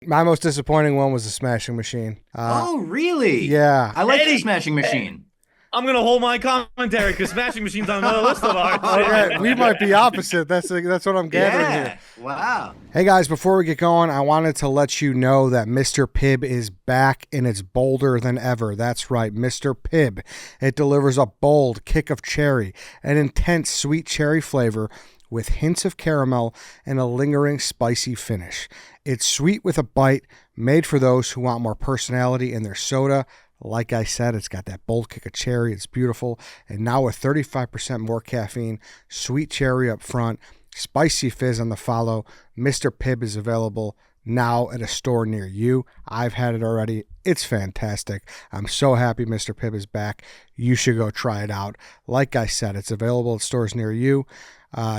My most disappointing one was the Smashing Machine. Oh, really? Yeah. I like the Eddie, Smashing Machine. I'm gonna hold my commentary because Smashing Machine's on another list of ours. Okay, we might be opposite. That's what I'm gathering here. Yeah. Wow. Hey guys, before we get going, I wanted to let you know that Mr. Pibb is back and it's bolder than ever. That's right, Mr. Pibb. It delivers a bold kick of cherry, an intense sweet cherry flavor with hints of caramel and a lingering spicy finish. It's sweet with a bite, made for those who want more personality in their soda. Like I said, it's got that bold kick of cherry. It's beautiful. And now with 35% more caffeine, sweet cherry up front, spicy fizz on the follow, Mr. Pibb is available now at a store near you. I've had it already. It's fantastic. I'm so happy Mr. Pibb is back. You should go try it out. Like I said, it's available at stores near you.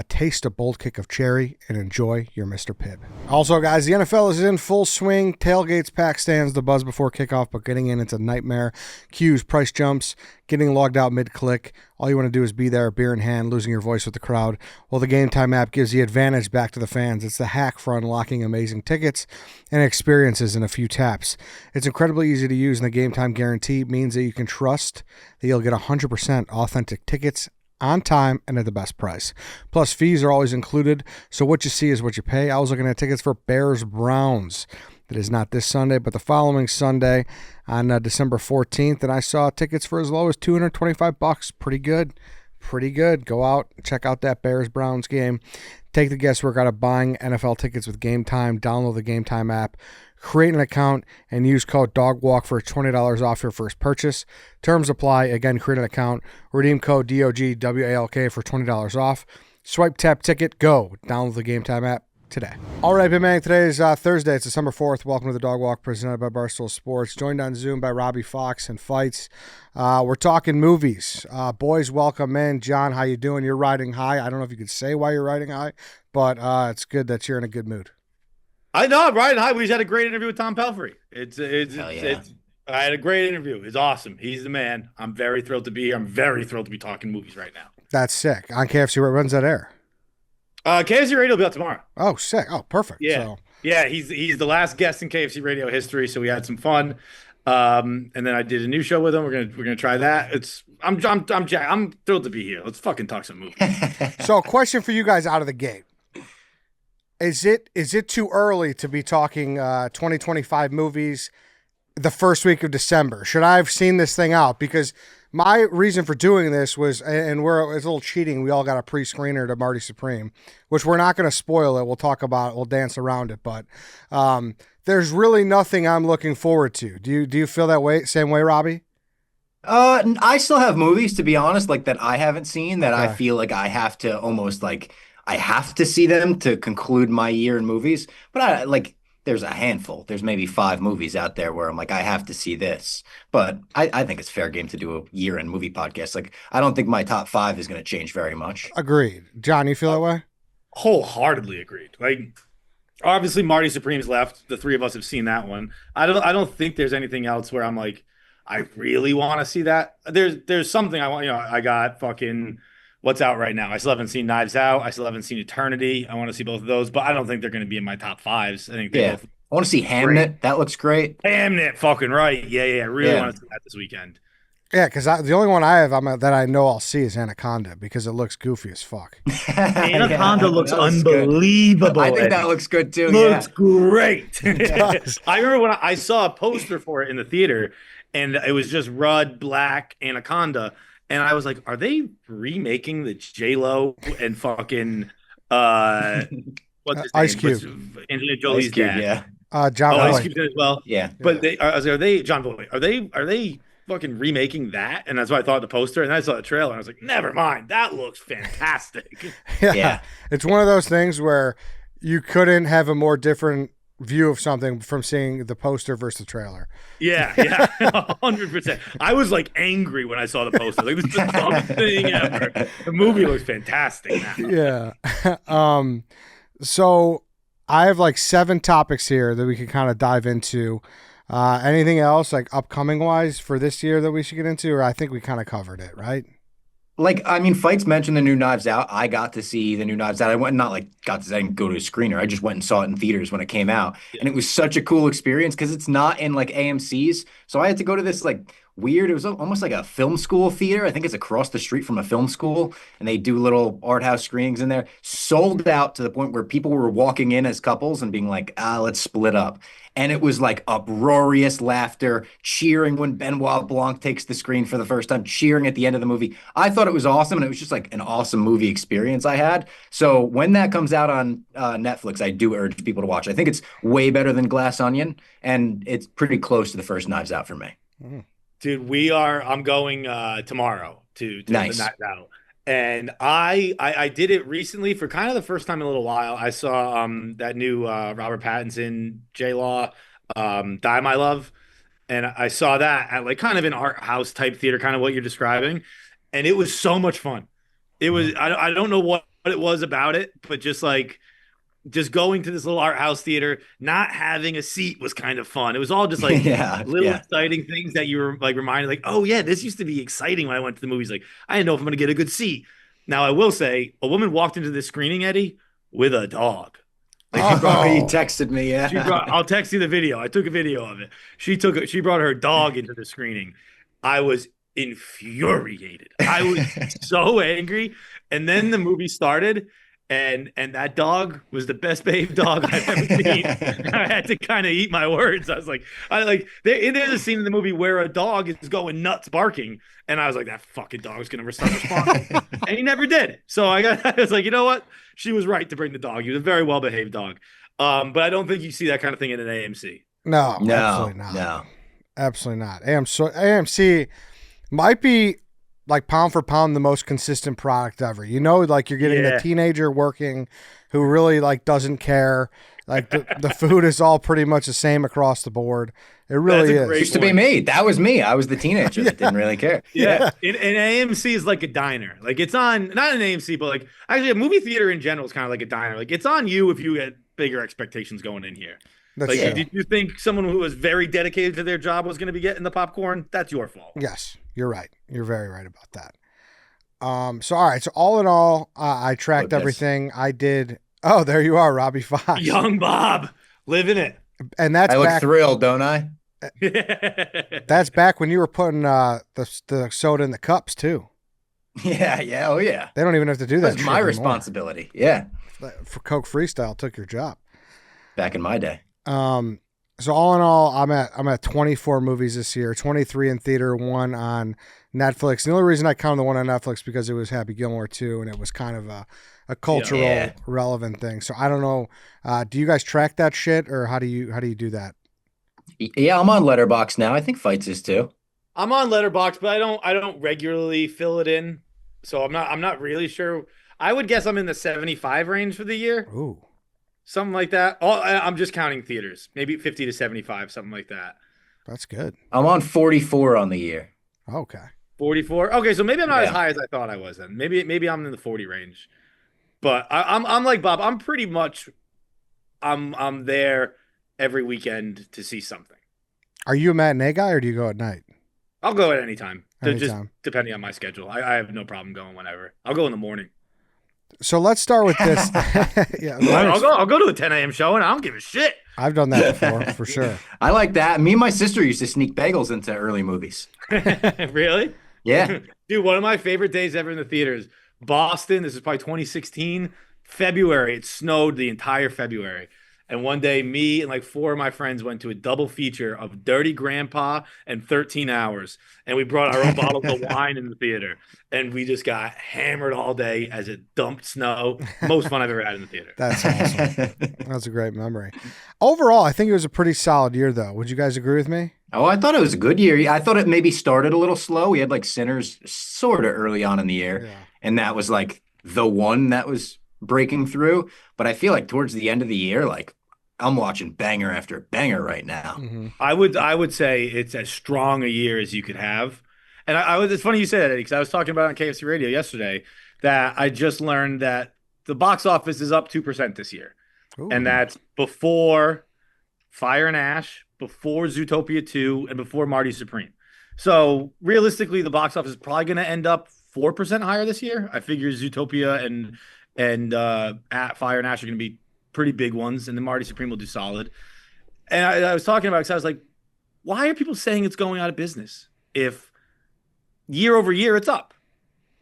Taste a bold kick of cherry and enjoy your Mr. Pibb. Also, guys, the NFL is in full swing. Tailgates, pack stands, the buzz before kickoff, but getting in, it's a nightmare. Queues, price jumps, getting logged out mid-click. All you want to do is be there, beer in hand, losing your voice with the crowd. Well, the Game Time app gives the advantage back to the fans. It's the hack for unlocking amazing tickets and experiences in a few taps. It's incredibly easy to use, and the Game Time guarantee means that you can trust that you'll get 100% authentic tickets on time and at the best price. Plus, fees are always included, so what you see is what you pay. I was looking at tickets for Bears-Browns. That is not this Sunday, but the following Sunday on December 14th, and I saw tickets for as low as $225. Pretty good. Pretty good. Go out, check out that Bears-Browns game. Take the guesswork out of buying NFL tickets with Game Time. Download the Game Time app. Create an account and use code DOGWALK for $20 off your first purchase. Terms apply. Again, create an account. Redeem code DOGWALK for $20 off. Swipe, tap, ticket, go. Download the Game Time app today. All right, Big Man, today is Thursday. It's December 4th. Welcome to the Dog Walk presented by Barstool Sports. Joined on Zoom by Robbie Fox and Fights. We're talking movies. Boys, welcome in. John, how you doing? You're riding high. I don't know if you could say why you're riding high, but it's good that you're in a good mood. I know, right? Hi, we just had a great interview with Tom Pelphrey. Hell yeah. I had a great interview. It's awesome. He's the man. I'm very thrilled to be here. I'm very thrilled to be talking movies right now. That's sick. On KFC, when's that air? KFC Radio will be out tomorrow. Oh, sick. Oh, perfect. Yeah, So, yeah. He's the last guest in KFC Radio history, so we had some fun. And then I did a new show with him. We're gonna try that. I'm thrilled to be here. Let's fucking talk some movies. so a question for you guys out of the gate. Is it too early to be talking 2025 movies the first week of December? Should I have seen this thing out? Because my reason for doing this was, and it's a little cheating, we all got a pre-screener to Marty Supreme, which we're not going to spoil it. We'll talk about it. We'll dance around it. But there's really nothing I'm looking forward to. Do you feel that way? Same way, Robbie? I still have movies, to be honest, like that I haven't seen that I Okay. feel like I have to almost like I have to see them to conclude my year in movies. But I like there's a handful. There's maybe 5 movies out there where I'm like, I have to see this. But I think it's fair game to do a year in movie podcast. Like I don't think my top 5 is going to change very much. Agreed. John, you feel that way? Wholeheartedly agreed. Like, obviously, Marty Supreme's left. The three of us have seen that one. I don't think there's anything else where I'm like, I really want to see that. There's something I want. I got fucking what's out right now. I still haven't seen Knives Out. I still haven't seen Eternity. I want to see both of those, but I don't think they're going to be in my top 5s. I think they Yeah. both I want to see Hamnet. That looks great. damn it, fucking right. Yeah. I really Yeah. want to see that this weekend. Yeah, because the only one I have that I know I'll see is Anaconda because it looks goofy as fuck. Anaconda looks that good. unbelievable. I think that Eddie. looks good too. Looks Yeah. great. does. I remember when I saw a poster for it in the theater, and it was just Rudd, Black, Anaconda, and I was like, "Are they remaking the J-Lo and fucking what's his Ice name? Cube. Angelina Jolie's Ice Cube, dad? yeah. John Ice Boy. Cube's in it as well. Yeah. But are they John Boy? Are they fucking remaking that? And that's what I thought of the poster, and then I saw the trailer, and I was like, "Never mind, that looks fantastic." Yeah. It's one of those things where you couldn't have a more different view of something from seeing the poster versus the trailer. Yeah, 100%. I was like angry when I saw the poster. Like, this is the dumbest thing ever. The movie looks fantastic now. Yeah. So I have like 7 topics here that we can kind of dive into. Anything else like upcoming wise for this year that we should get into, or I think we kind of covered it, right? Like, I mean, Fights mentioned the new Knives Out. I got to see the new Knives Out. I went not like got to I didn't go to a screener. I just went and saw it in theaters when it came out, Yeah. and it was such a cool experience because it's not in like AMC's. So I had to go to this like weird. It was almost like a film school theater. I think it's across the street from a film school, and they do little art house screenings in there. Sold out to the point where people were walking in as couples and being like, let's split up. And it was like uproarious laughter, cheering when Benoit Blanc takes the screen for the first time, cheering at the end of the movie. I thought it was awesome, and it was just like an awesome movie experience I had. So when that comes out on Netflix, I do urge people to watch. I think it's way better than Glass Onion, and it's pretty close to the first Knives Out for me. Mm. Dude, I'm going tomorrow to Nice. the Night Out. And I did it recently for kind of the first time in a little while. I saw that new Robert Pattinson J-Law Die My Love. And I saw that at like kind of an art house type theater, kind of what you're describing. And it was so much fun. It was I don't know what it was about it, but just going to this little art house theater, not having a seat was kind of fun. It was all just like Yeah, little yeah. exciting things that you were like reminded, like, oh yeah, this used to be exciting when I went to the movies. Like, I didn't know if I'm gonna get a good seat. Now I will say, a woman walked into this screening, Eddie, with a dog. Like she brought, Oh, you Oh, texted me, she yeah. brought. I'll text you the video. I took a video of it. She brought her dog into the screening. I was infuriated. I was so angry. And then the movie started, and that dog was the best behaved dog I've ever seen. I had to kind of eat my words. I was like, there's a scene in the movie where a dog is going nuts barking, and I was like, that fucking dog's gonna start responding, and he never did. So I was like, you know what? She was right to bring the dog. He was a very well behaved dog. But I don't think you see that kind of thing in an AMC. no, No, absolutely not. no. Absolutely not. AMC might be like pound for pound the most consistent product ever. You know, like you're getting Yeah. the teenager working who really like doesn't care. Like the food is all pretty much the same across the board. It really That's a is. great Used to be point. me. That was me. I was the teenager that didn't really care. Yeah. And AMC is like a diner. Like it's on, not an AMC, but like actually a movie theater in general is kind of like a diner. Like it's on you if you had bigger expectations going in here. That's Like, true. did you think someone who was very dedicated to their job was going to be getting the popcorn? That's your fault. Yes, you're right. You're very right about that. So all right. So all in all, I tracked Look, everything. I did. Oh, there you are, Robbie Fox. Young Bob, living it. And that's I look back. thrilled, don't I? That's back when you were putting the soda in the cups too. Yeah, yeah, oh yeah. They don't even have to do that. That's shit my anymore. responsibility. Yeah, For Coke Freestyle took your job. back in my day. So all in all, I'm at 24 movies this year, 23 in theater, 1 on Netflix. The only reason I counted the one on Netflix because it was Happy Gilmore 2, and it was kind of a cultural Yeah. relevant thing. So I don't know. Do you guys track that shit, or how do you do that? Yeah, I'm on Letterbox now. I think Fights is too. I'm on Letterbox, but I don't regularly fill it in, so I'm not really sure. I would guess I'm in the 75 range for the year, Ooh, something like that. I'm just counting theaters, maybe 50 to 75, something like that. that's good. I'm on 44 on the year. Okay. 44. Okay, so maybe I'm not as Yeah. high as I thought I was then. Maybe I'm in the 40 range. But I'm like Bob. I'm pretty much I'm there every weekend to see something. Are you a matinee guy, or do you go at night? I'll go at any time. Just Anytime. depending on my schedule. I have no problem going whenever. I'll go in the morning. So let's start with this. Yeah, I'll go to a 10 a.m. show and I don't give a shit. I've done that before for sure. I like that. Me and my sister used to sneak bagels into early movies. Really? Yeah. Dude, one of my favorite days ever in the theaters, Boston. This is probably 2016, February. It snowed the entire February. And one day, me and like 4 of my friends went to a double feature of Dirty Grandpa and 13 Hours. And we brought our own bottles of wine in the theater. And we just got hammered all day as it dumped snow. Most fun I've ever had in the theater. That's awesome. That's a great memory. Overall, I think it was a pretty solid year, though. Would you guys agree with me? Oh, I thought it was a good year. I thought it maybe started a little slow. We had like Sinners sort of early on in the year. Yeah. And that was like the one that was breaking through. But I feel like towards the end of the year, like I'm watching banger after banger right now. Mm-hmm. I would say it's as strong a year as you could have. And it's funny you say that, Eddie, because I was talking about it on KFC Radio yesterday that I just learned that the box office is up 2% this year. Ooh. And that's before Fire and Ash, before Zootopia 2, and before Marty Supreme. So realistically, the box office is probably going to end up 4% higher this year. I figure Zootopia and Fire and Ash are going to be pretty big ones, and then Marty Supreme will do solid. And I was talking about it because I was like, why are people saying it's going out of business if year over year it's up?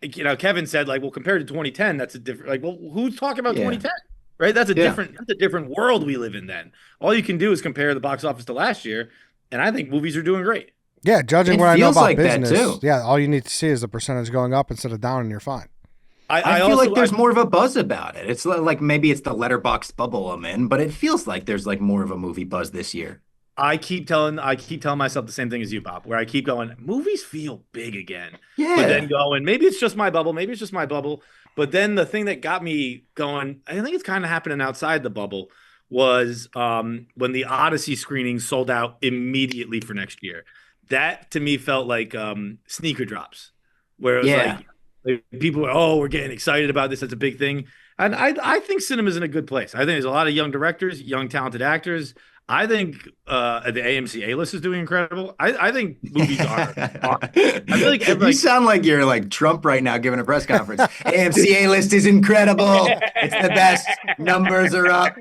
You know, Kevin said like, well, compared to 2010, that's a different. Like, well, who's talking about 2010? Right? That's a different world we live in. Then all you can do is compare the box office to last year, and I think movies are doing great. Yeah, judging what I know about like business, yeah, all you need to see is the percentage going up instead of down, and you're fine. I feel like there's more of a buzz about it. It's like maybe it's the letterbox bubble I'm in, but it feels like there's like more of a movie buzz this year. I keep telling myself the same thing as you, Bob, where I keep going, movies feel big again. Yeah. But then going, maybe it's just my bubble. Maybe it's just my bubble. But then the thing that got me going, I think it's kind of happening outside the bubble, was when the Odyssey screenings sold out immediately for next year. That to me felt like sneaker drops, where it was like people were, we're getting excited about this. That's a big thing. And I think cinema's in a good place. I think there's a lot of young directors, young talented actors. I think the AMC A-list is doing incredible. I think movies are. I feel like you sound like you're like Trump right now giving a press conference. AMC A-list is incredible. It's the best. Numbers are up.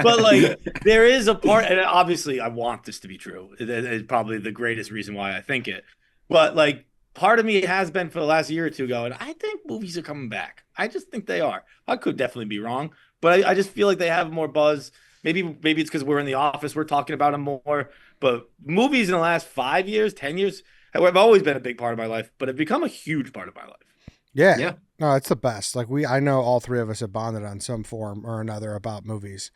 But like, there is a part, and obviously I want this to be true. It's probably the greatest reason why I think it. But like, part of me has been for the last year or two going, I think movies are coming back. I just think they are. I could definitely be wrong. But I just feel like they have more buzz. Maybe it's because we're in the office. We're talking about them more. But movies in the last 5 years, 10 years, have always been a big part of my life, but have become a huge part of my life. Yeah. No, it's the best. Like I know all three of us have bonded on some form or another about movies.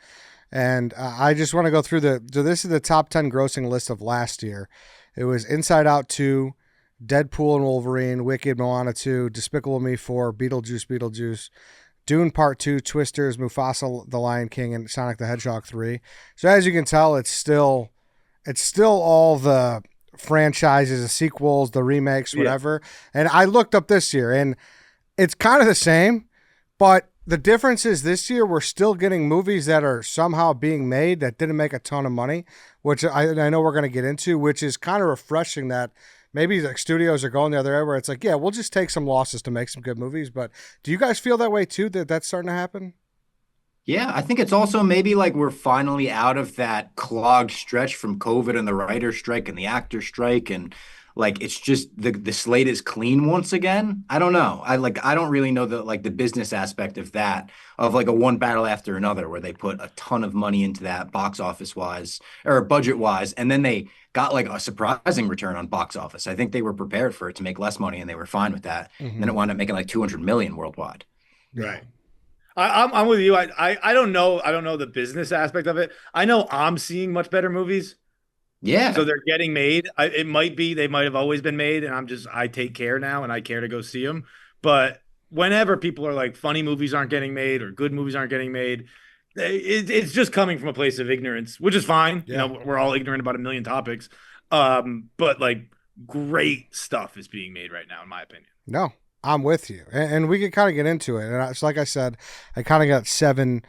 And I just want to go through so this is the top 10 grossing list of last year. It was Inside Out 2, Deadpool and Wolverine, Wicked, Moana 2, Despicable Me 4, Beetlejuice, Dune Part 2, Twisters, Mufasa, The Lion King, and Sonic the Hedgehog 3. So as you can tell, it's still all the franchises, the sequels, the remakes, whatever. And I looked up this year, and it's kind of the same, but the difference is this year we're still getting movies that are somehow being made that didn't make a ton of money, which I know we're going to get into, which is kind of refreshing that maybe like studios are going the other way where it's like, yeah, we'll just take some losses to make some good movies. But do you guys feel that way too, that that's starting to happen? Yeah, I think it's also maybe like we're finally out of that clogged stretch from COVID and the writer's strike and the actor strike. And like, it's just the slate is clean once again. I don't know. I don't really know the business aspect of that, of like a one battle after another where they put a ton of money into that box office wise or budget wise. And then they got like a surprising return on box office. I think they were prepared for it to make less money and they were fine with that. Mm-hmm. And then it wound up making like 200 million worldwide. Right. I'm with you. I don't know. I don't know the business aspect of it. I know I'm seeing much better movies. Yeah. So they're getting made. It might be, they might have always been made. And I take care now and I care to go see them. But whenever people are like funny movies aren't getting made or good movies aren't getting made, it's just coming from a place of ignorance, which is fine. Yeah. You know, we're all ignorant about a million topics. But like great stuff is being made right now, in my opinion. No, I'm with you. And we can kind of get into it. And it's like I said, I kind of got seven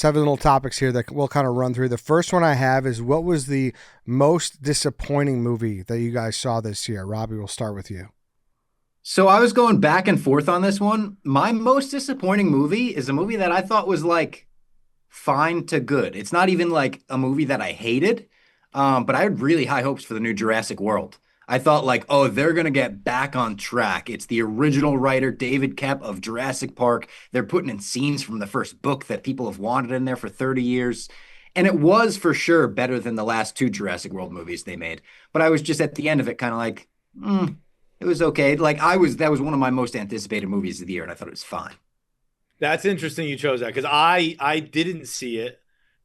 little topics here that we'll kind of run through. The first one I have is, what was the most disappointing movie that you guys saw this year? Robbie, we'll start with you. So I was going back and forth on this one. My most disappointing movie is a movie that I thought was like fine to good. It's not even like a movie that I hated, but I had really high hopes for the new Jurassic World. I thought like, oh, they're going to get back on track. It's the original writer, David Koepp of Jurassic Park. They're putting in scenes from the first book that people have wanted in there for 30 years. And it was for sure better than the last two Jurassic World movies they made. But I was just at the end of it kind of like, it was okay. Like that was one of my most anticipated movies of the year, and I thought it was fine. That's interesting you chose that, because I didn't see it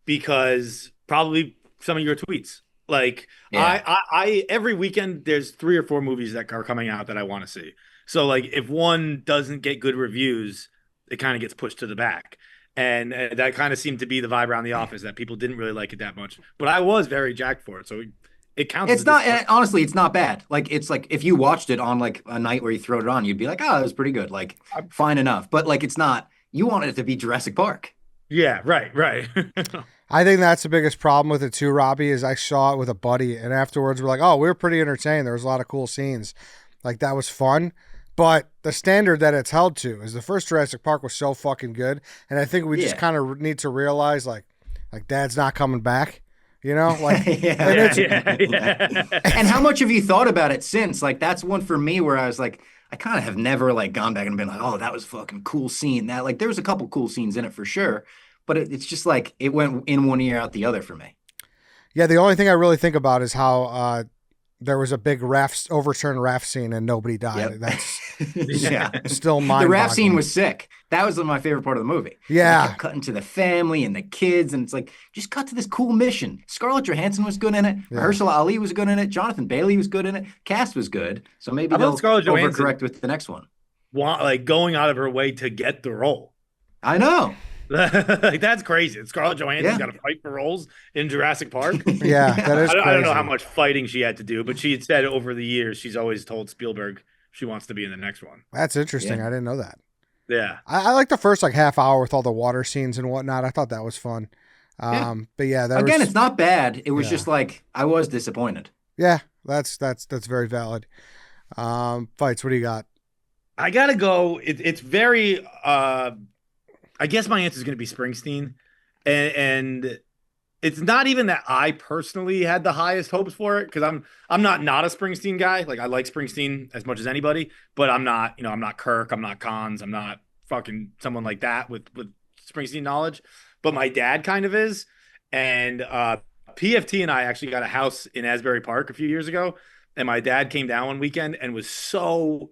because probably some of your tweets. Like yeah. I every weekend there's 3 or 4 movies that are coming out that I want to see. So like if one doesn't get good reviews, it kind of gets pushed to the back. And that kind of seemed to be the vibe around the office, that people didn't really like it that much. But I was very jacked for it. So it counts. It's not, honestly, it's not bad. Like, it's like if you watched it on like a night where you throw it on, you'd be like, oh, it was pretty good. Like, fine enough. But like, it's not, you wanted it to be Jurassic Park. Yeah, right. I think that's the biggest problem with it too, Robbie, is I saw it with a buddy, and afterwards we're like, oh, we were pretty entertained. There was a lot of cool scenes. Like that was fun. But the standard that it's held to is the first Jurassic Park was so fucking good, and I think we just kind of need to realize like Dad's not coming back. Like And how much have you thought about it since? Like that's one for me where I was like, I kind of have never like gone back and been like, oh, that was a fucking cool scene. That like there was a couple cool scenes in it for sure, but it's just like it went in one ear out the other for me. Yeah, the only thing I really think about is how there was a big overturned raft scene and nobody died. Yep. That's Yeah. still mind-boggling. The raft scene was sick. That was my favorite part of the movie. Yeah. They kept cutting to the family and the kids, and it's like, just cut to this cool mission. Scarlett Johansson was good in it. Yeah. Mahershala Ali was good in it. Jonathan Bailey was good in it. Cast was good. So maybe they'll Scarlett Johansson overcorrect with the next one. like going out of her way to get the role. I know. Like that's crazy. Scarlett Johansson's got to fight for roles in Jurassic Park. Yeah, that is crazy. I don't know how much fighting she had to do, but she had said over the years she's always told Spielberg she wants to be in the next one. That's interesting. Yeah. I didn't know that. Yeah, I like the first like half hour with all the water scenes and whatnot. I thought that was fun. But yeah, again, it's not bad. It was just like I was disappointed. Yeah, that's very valid. Fights. What do you got? I gotta go. It's very. I guess my answer is going to be Springsteen, and it's not even that I personally had the highest hopes for it because I'm not a Springsteen guy. Like I like Springsteen as much as anybody, but I'm not Kirk, I'm not Cons, I'm not fucking someone like that with Springsteen knowledge. But my dad kind of is, and PFT and I actually got a house in Asbury Park a few years ago, and my dad came down one weekend and was so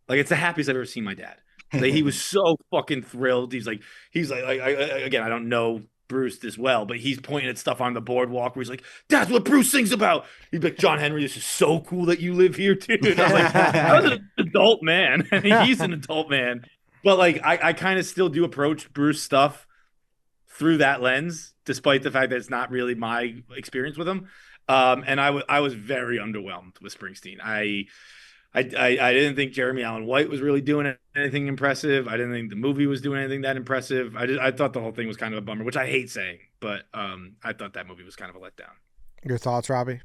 like it's the happiest I've ever seen my dad. Like, he was so fucking thrilled. He's like, again, I don't know Bruce this well, but he's pointing at stuff on the boardwalk where he's like, that's what Bruce sings about. He'd be like, John Henry, this is so cool that you live here too. And I'm like, I was an adult man. And he's an adult man. But like, I kind of still do approach Bruce stuff through that lens, despite the fact that it's not really my experience with him. And I was very underwhelmed with Springsteen. I didn't think Jeremy Allen White was really doing anything impressive. I didn't think the movie was doing anything that impressive. I thought the whole thing was kind of a bummer, which I hate saying, but I thought that movie was kind of a letdown. Your thoughts, Robbie?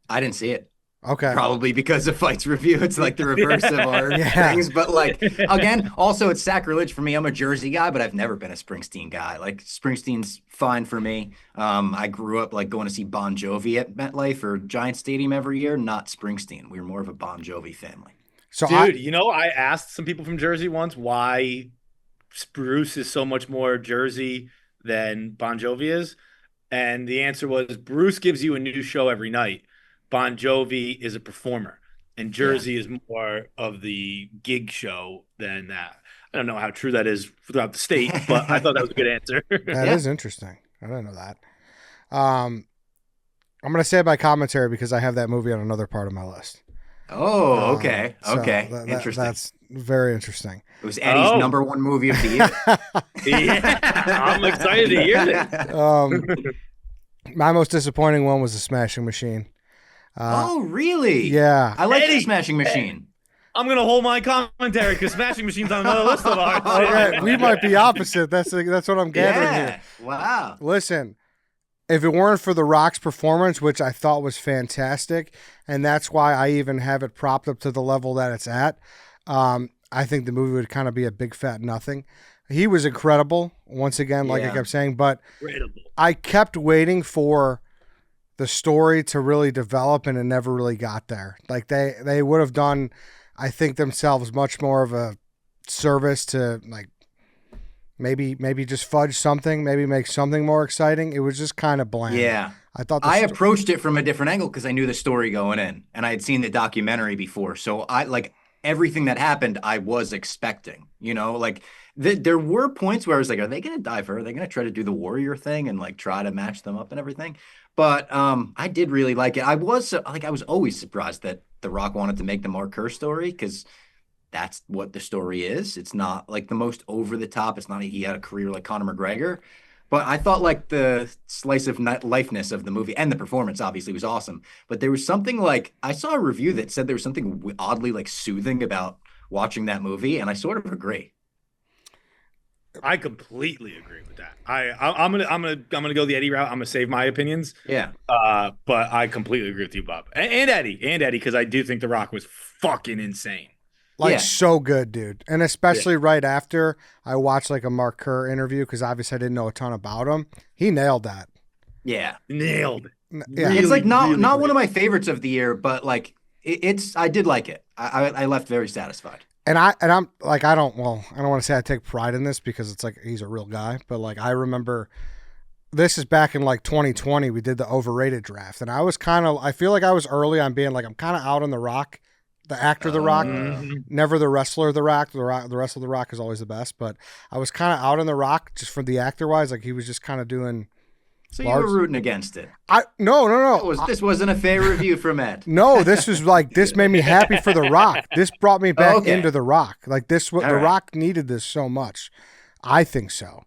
I didn't see it. Okay. Probably because of Fight's review. It's like the reverse of our things. But like, again, also it's sacrilege for me. I'm a Jersey guy, but I've never been a Springsteen guy. Like Springsteen's fine for me. I grew up like going to see Bon Jovi at MetLife or Giant Stadium every year, not Springsteen. We were more of a Bon Jovi family. So dude, I asked some people from Jersey once why Bruce is so much more Jersey than Bon Jovi is. And the answer was Bruce gives you a new show every night. Bon Jovi is a performer, and Jersey is more of the gig show than that. I don't know how true that is throughout the state, but I thought that was a good answer. That is interesting. I didn't know that. I'm going to say my commentary because I have that movie on another part of my list. Oh, okay. Okay. Interesting. That's very interesting. It was Eddie's number one movie of the year. Yeah, I'm excited to hear this. My most disappointing one was The Smashing Machine. Oh, really? Yeah. I like The Smashing Machine. I'm going to hold my commentary because Smashing Machine's on another list of ours. Okay, we might be opposite. That's what I'm gathering here. Wow. Listen, if it weren't for The Rock's performance, which I thought was fantastic, and that's why I even have it propped up to the level that it's at, I think the movie would kind of be a big fat nothing. He was incredible, once again, like I kept saying, but I kept waiting for the story to really develop, and it never really got there. Like they would have done, I think, themselves much more of a service to like maybe just fudge something, maybe make something more exciting. It was just kind of bland. Yeah. I approached it from a different angle because I knew the story going in, and I had seen the documentary before. So I like everything that happened, I was expecting, like there were points where I was like, are they going to dive her? Are they going to try to do the warrior thing and like try to match them up and everything? But I did really like it. I was always surprised that The Rock wanted to make the Mark Kerr story because that's what the story is. It's not like the most over the top. It's not he had a career like Conor McGregor. But I thought like the slice of lifeness of the movie and the performance obviously was awesome. But there was something like I saw a review that said there was something oddly like soothing about watching that movie, and I sort of agree. I completely agree with that. I'm gonna go the Eddie route. I'm gonna save my opinions. Yeah. But I completely agree with you, Bob, and Eddie, because I do think The Rock was fucking insane. Like Yeah. so good, dude. And especially right after I watched like a Mark Kerr interview because obviously I didn't know a ton about him. He nailed that. Yeah. Nailed. Yeah. It's like not really one great. of my favorites of the year, but like it's I did like it. I left very satisfied. I'm like I don't want to say I take pride in this because it's like he's a real guy, but like I remember this is back in like 2020 we did the overrated draft and I feel like I was early on being like I'm kind of out on The Rock, the actor The Rock, Mhm. never the wrestler The Rock. The wrestler The Rock is always the best, but I was kind of out on The Rock just for the actor wise, like he was just kind of doing So you large. were rooting against it. I no. This wasn't a fair review from Ed. No, this was like this made me happy for The Rock. This brought me back Okay. into The Rock. Like this, The All right. Rock needed this so much. I think so.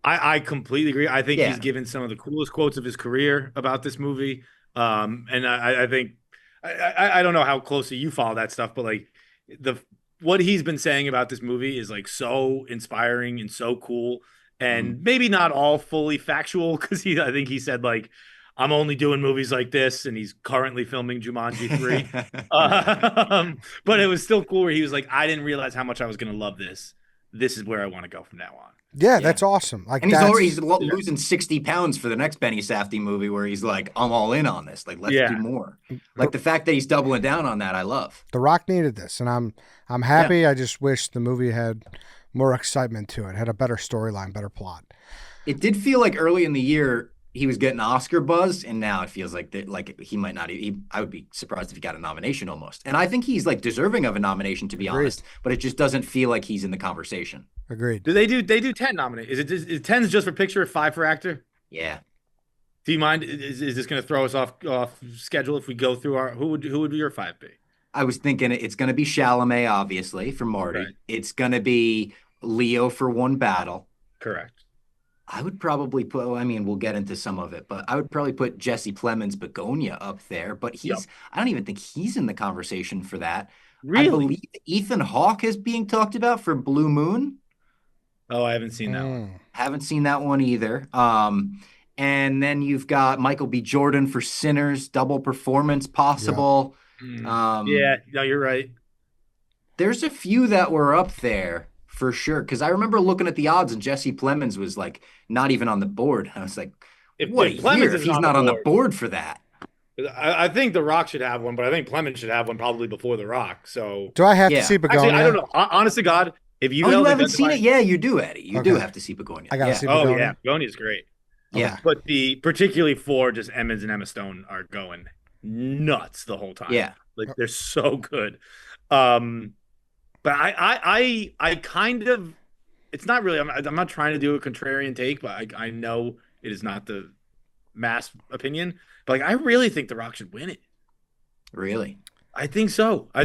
I completely agree. I think Yeah. he's given some of the coolest quotes of his career about this movie. And I think I don't know how closely you follow that stuff, but like what he's been saying about this movie is like so inspiring and so cool, and maybe not all fully factual because I think he said like I'm only doing movies like this, and he's currently filming Jumanji 3. But it was still cool where he was like, I didn't realize how much I was gonna love this. This is where I want to go from now on. Yeah, that's awesome. Like And that's, he's losing 60 pounds for the next Benny Safdie movie where he's like, I'm all in on this. Like, let's do more. Like the fact that he's doubling down on that, I love. The Rock needed this, and I'm happy. I just wish the movie had more excitement to it, had a better storyline, better plot. It did feel like early in the year he was getting Oscar buzz, and now it feels like he might not. I would be surprised if he got a nomination almost. And I think he's like deserving of a nomination, to be honest. But it just doesn't feel like he's in the conversation. Agreed. They do 10 nominate. Is 10's just for picture, 5 for actor? Yeah. Do you mind? Is this going to throw us off schedule if we go through our who would your 5 be? I was thinking it's going to be Chalamet, obviously, for Marty. Right. It's going to be Leo for One Battle. Correct. I would probably put, I mean, we'll get into some of it, but I would probably put Jesse Plemons' Begonia up there. But I don't even think he's in the conversation for that. Really? I believe Ethan Hawke is being talked about for Blue Moon. Oh, I haven't seen that one. Haven't seen that one either. And then you've got Michael B. Jordan for Sinners, double performance possible. Yeah, no, you're right. There's a few that were up there for sure. Because I remember looking at the odds and Jesse Plemons was like not even on the board. I was like, what a year if he's not on the board for that. I think The Rock should have one, but I think Plemons should have one probably before The Rock. So do I have to see Begonia? Actually, I don't know. Honest to God, if you haven't seen it, yeah, you do, Eddie. You do have to see Begonia. I gotta see Begonia. Oh yeah, Begonia's great. Yeah, but particularly for just Emmons and Emma Stone are going nuts the whole time. Yeah, like they're so good. But I kind of, it's not really. I'm not trying to do a contrarian take, but I know it is not the mass opinion. But like, I really think The Rock should win it. Really? I think so. I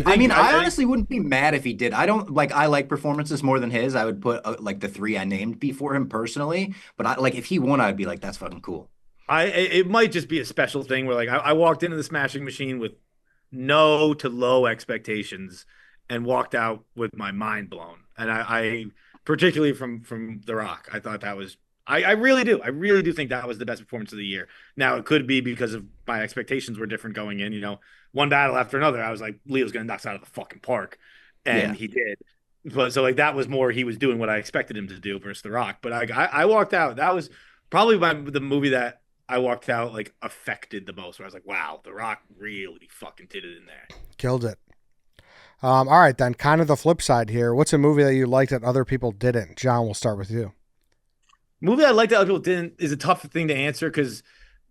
honestly wouldn't be mad if he did. I like performances more than his. I would put like the 3 I named before him personally. But if he won, I'd be like, that's fucking cool. It might just be a special thing where like I walked into the Smashing Machine with no to low expectations and walked out with my mind blown. And I particularly from The Rock, I thought that was. I really do. I really do think that was the best performance of the year. Now, it could be because of my expectations were different going in. You know, one battle after another, I was like, Leo's going to knock us out of the fucking park. And he did. But so, like, that was more he was doing what I expected him to do versus The Rock. But I walked out. That was probably the movie that I walked out, like, affected the most. Where I was like, wow, The Rock really fucking did it in there. Killed it. All right, then. Kind of the flip side here. What's a movie that you liked that other people didn't? John, we'll start with you. Movie I liked that other people didn't is a tough thing to answer because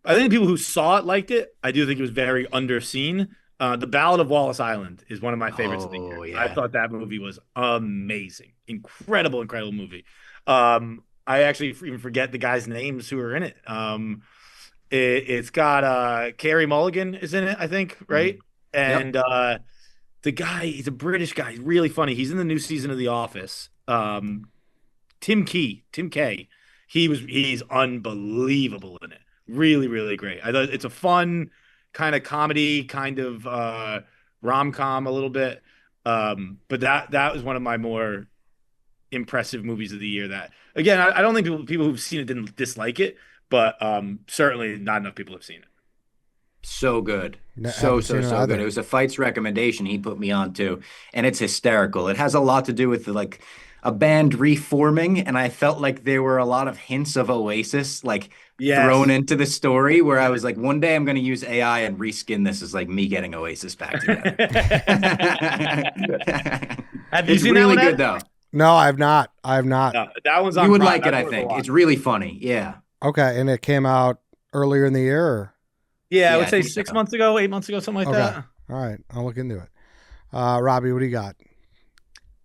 I think people who saw it liked it. I do think it was very underseen. The Ballad of Wallace Island is one of my favorites of the year. Yeah. I thought that movie was amazing. Incredible movie. I actually even forget the guys' names who are in it. It's got Carey Mulligan is in it, I think, right? And the guy, he's a British guy. He's really funny. He's in the new season of The Office. Tim K. He's unbelievable in it. Really, really great. I thought it's a fun kind of comedy, kind of rom-com a little bit. But that was one of my more impressive movies of the year that, again, I don't think people who've seen it didn't dislike it, but certainly not enough people have seen it. So good. No, So, haven't so, seen it so either. good. It was a Fight's recommendation he put me on to, and it's hysterical. It has a lot to do with like a band reforming, and I felt like there were a lot of hints of Oasis like thrown Yes. into the story where I was like, one day I'm going to use AI and reskin this as like me getting Oasis back together. Have you It's seen that really one, Ed? good though. No, I've not. I've not. No, that one's on You would Prime. like it, That's I worth a think. watch. It's really funny. Yeah. Okay, and it came out earlier in the year. Or? Yeah, I Yeah, would I say think 6 so. months ago, 8 months ago, something like Okay. that. All right, I'll look into it. Robbie, what do you got?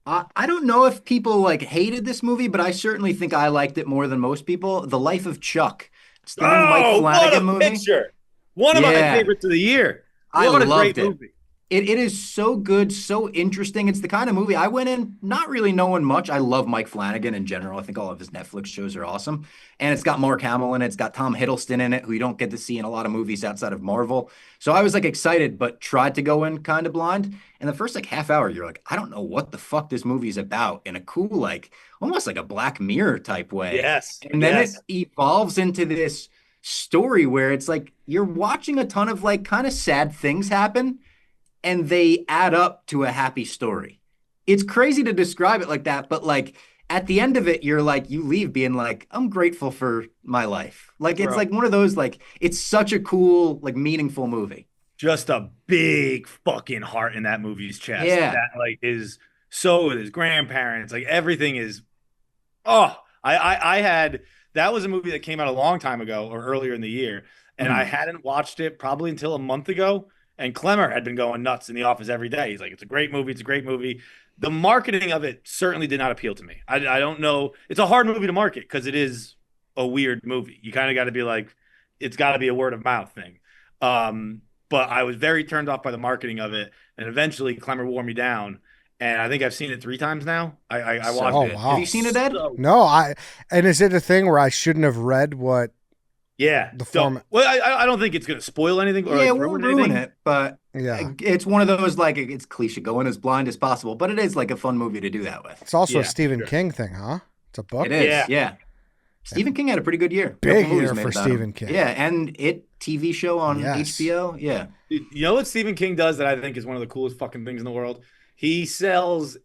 I don't know if people like hated this movie, but I certainly think I liked it more than most people. The Life of Chuck. It's the new Mike Oh, what Flanagan a movie. picture! One of my Yeah, favorites of the year. I What a loved great it. movie. It is so good, so interesting. It's the kind of movie I went in not really knowing much. I love Mike Flanagan in general. I think all of his Netflix shows are awesome. And it's got Mark Hamill in it. It's got Tom Hiddleston in it, who you don't get to see in a lot of movies outside of Marvel. So I was like excited, but tried to go in kind of blind. And the first like half hour, you're like, I don't know what the fuck this movie's about in a cool, like almost like a Black Mirror type way. Yes. And then it Yes. evolves into this story where it's like you're watching a ton of like kind of sad things happen and they add up to a happy story. It's crazy to describe it like that, but like at the end of it, you're like, you leave being like, I'm grateful for my life. Like, it's Bro. like one of those, like, it's such a cool, like, meaningful movie. Just a big fucking heart in that movie's chest. Yeah. That like is so with his grandparents. Like everything is. Oh, I had that was a movie that came out a long time ago or earlier in the year, and I hadn't watched it probably until a month ago. And Clemmer had been going nuts in the office every day. He's like, it's a great movie. It's a great movie. The marketing of it certainly did not appeal to me. I don't know. It's a hard movie to market because it is a weird movie. You kind of got to be like, it's got to be a word of mouth thing. But I was very turned off by the marketing of it. And eventually Clemmer wore me down. And I think I've seen it 3 times now. I So watched Oh, good. it. wow. Have you seen it, Ed? So- No, and is it a thing where I shouldn't have read what? yeah. The Don't- format- Well, I don't think it's going to spoil anything or Yeah, like, we'll ruin ruin anything. it, but Yeah, it's one of those, like, it's cliche, going as blind as possible, but it is like a fun movie to do that with. it's also Yeah, a Stephen sure. King thing, huh? It's a book. It is, Yeah. yeah. Stephen King had a pretty good year. Big Couple movies year made for about Stephen him. King. Yeah, and TV show on Yes. HBO. Yeah. You know what Stephen King does that I think is one of the coolest fucking things in the world? He sells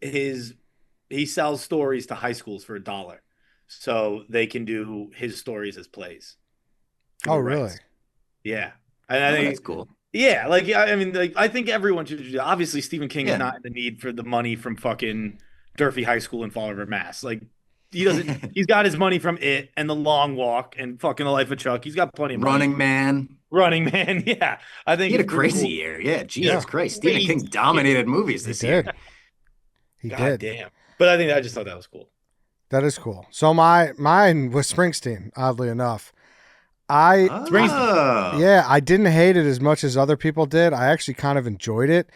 stories to high schools for $1, so they can do his stories as plays. Oh, Who really? writes. Yeah, and I Oh, think that's cool. yeah, like I mean, like I think everyone should do that. Obviously, Stephen King Yeah. is not in the need for the money from fucking Durfee High School in Fall River, Mass. Like he doesn't. He's got his money from It and The Long Walk and fucking The Life of Chuck. He's got plenty of money. Running Man. Running Man. Yeah, I think He had a it's pretty crazy cool. year. Yeah, Jesus Yeah. Christ. Stephen Crazy. King dominated movies He this year. did. He God did. damn. But I just thought that was cool. That is cool. So mine was Springsteen. Oddly enough, Oh. yeah, I didn't hate it as much as other people did. I actually kind of enjoyed it.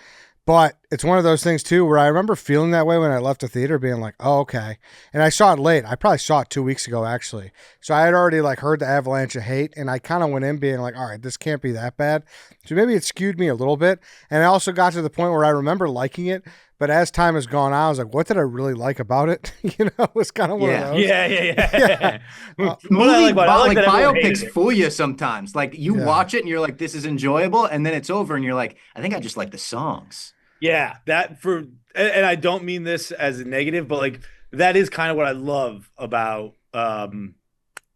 But it's one of those things, too, where I remember feeling that way when I left the theater, being like, oh, okay. And I saw it late. I probably saw it 2 weeks ago, actually. So I had already like heard the avalanche of hate, and I kind of went in being like, all right, this can't be that bad. So maybe it skewed me a little bit. And I also got to the point where I remember liking it. But as time has gone on, I was like, what did I really like about it? You know, it was kind of one Yeah. of those. Yeah. What I Movie, like about it, I like that everyone hated biopics it. fool you sometimes. Like you Yeah. watch it and you're like, this is enjoyable. And then it's over and you're like, I think I just like the songs. Yeah, and I don't mean this as a negative, but like that is kind of what I love about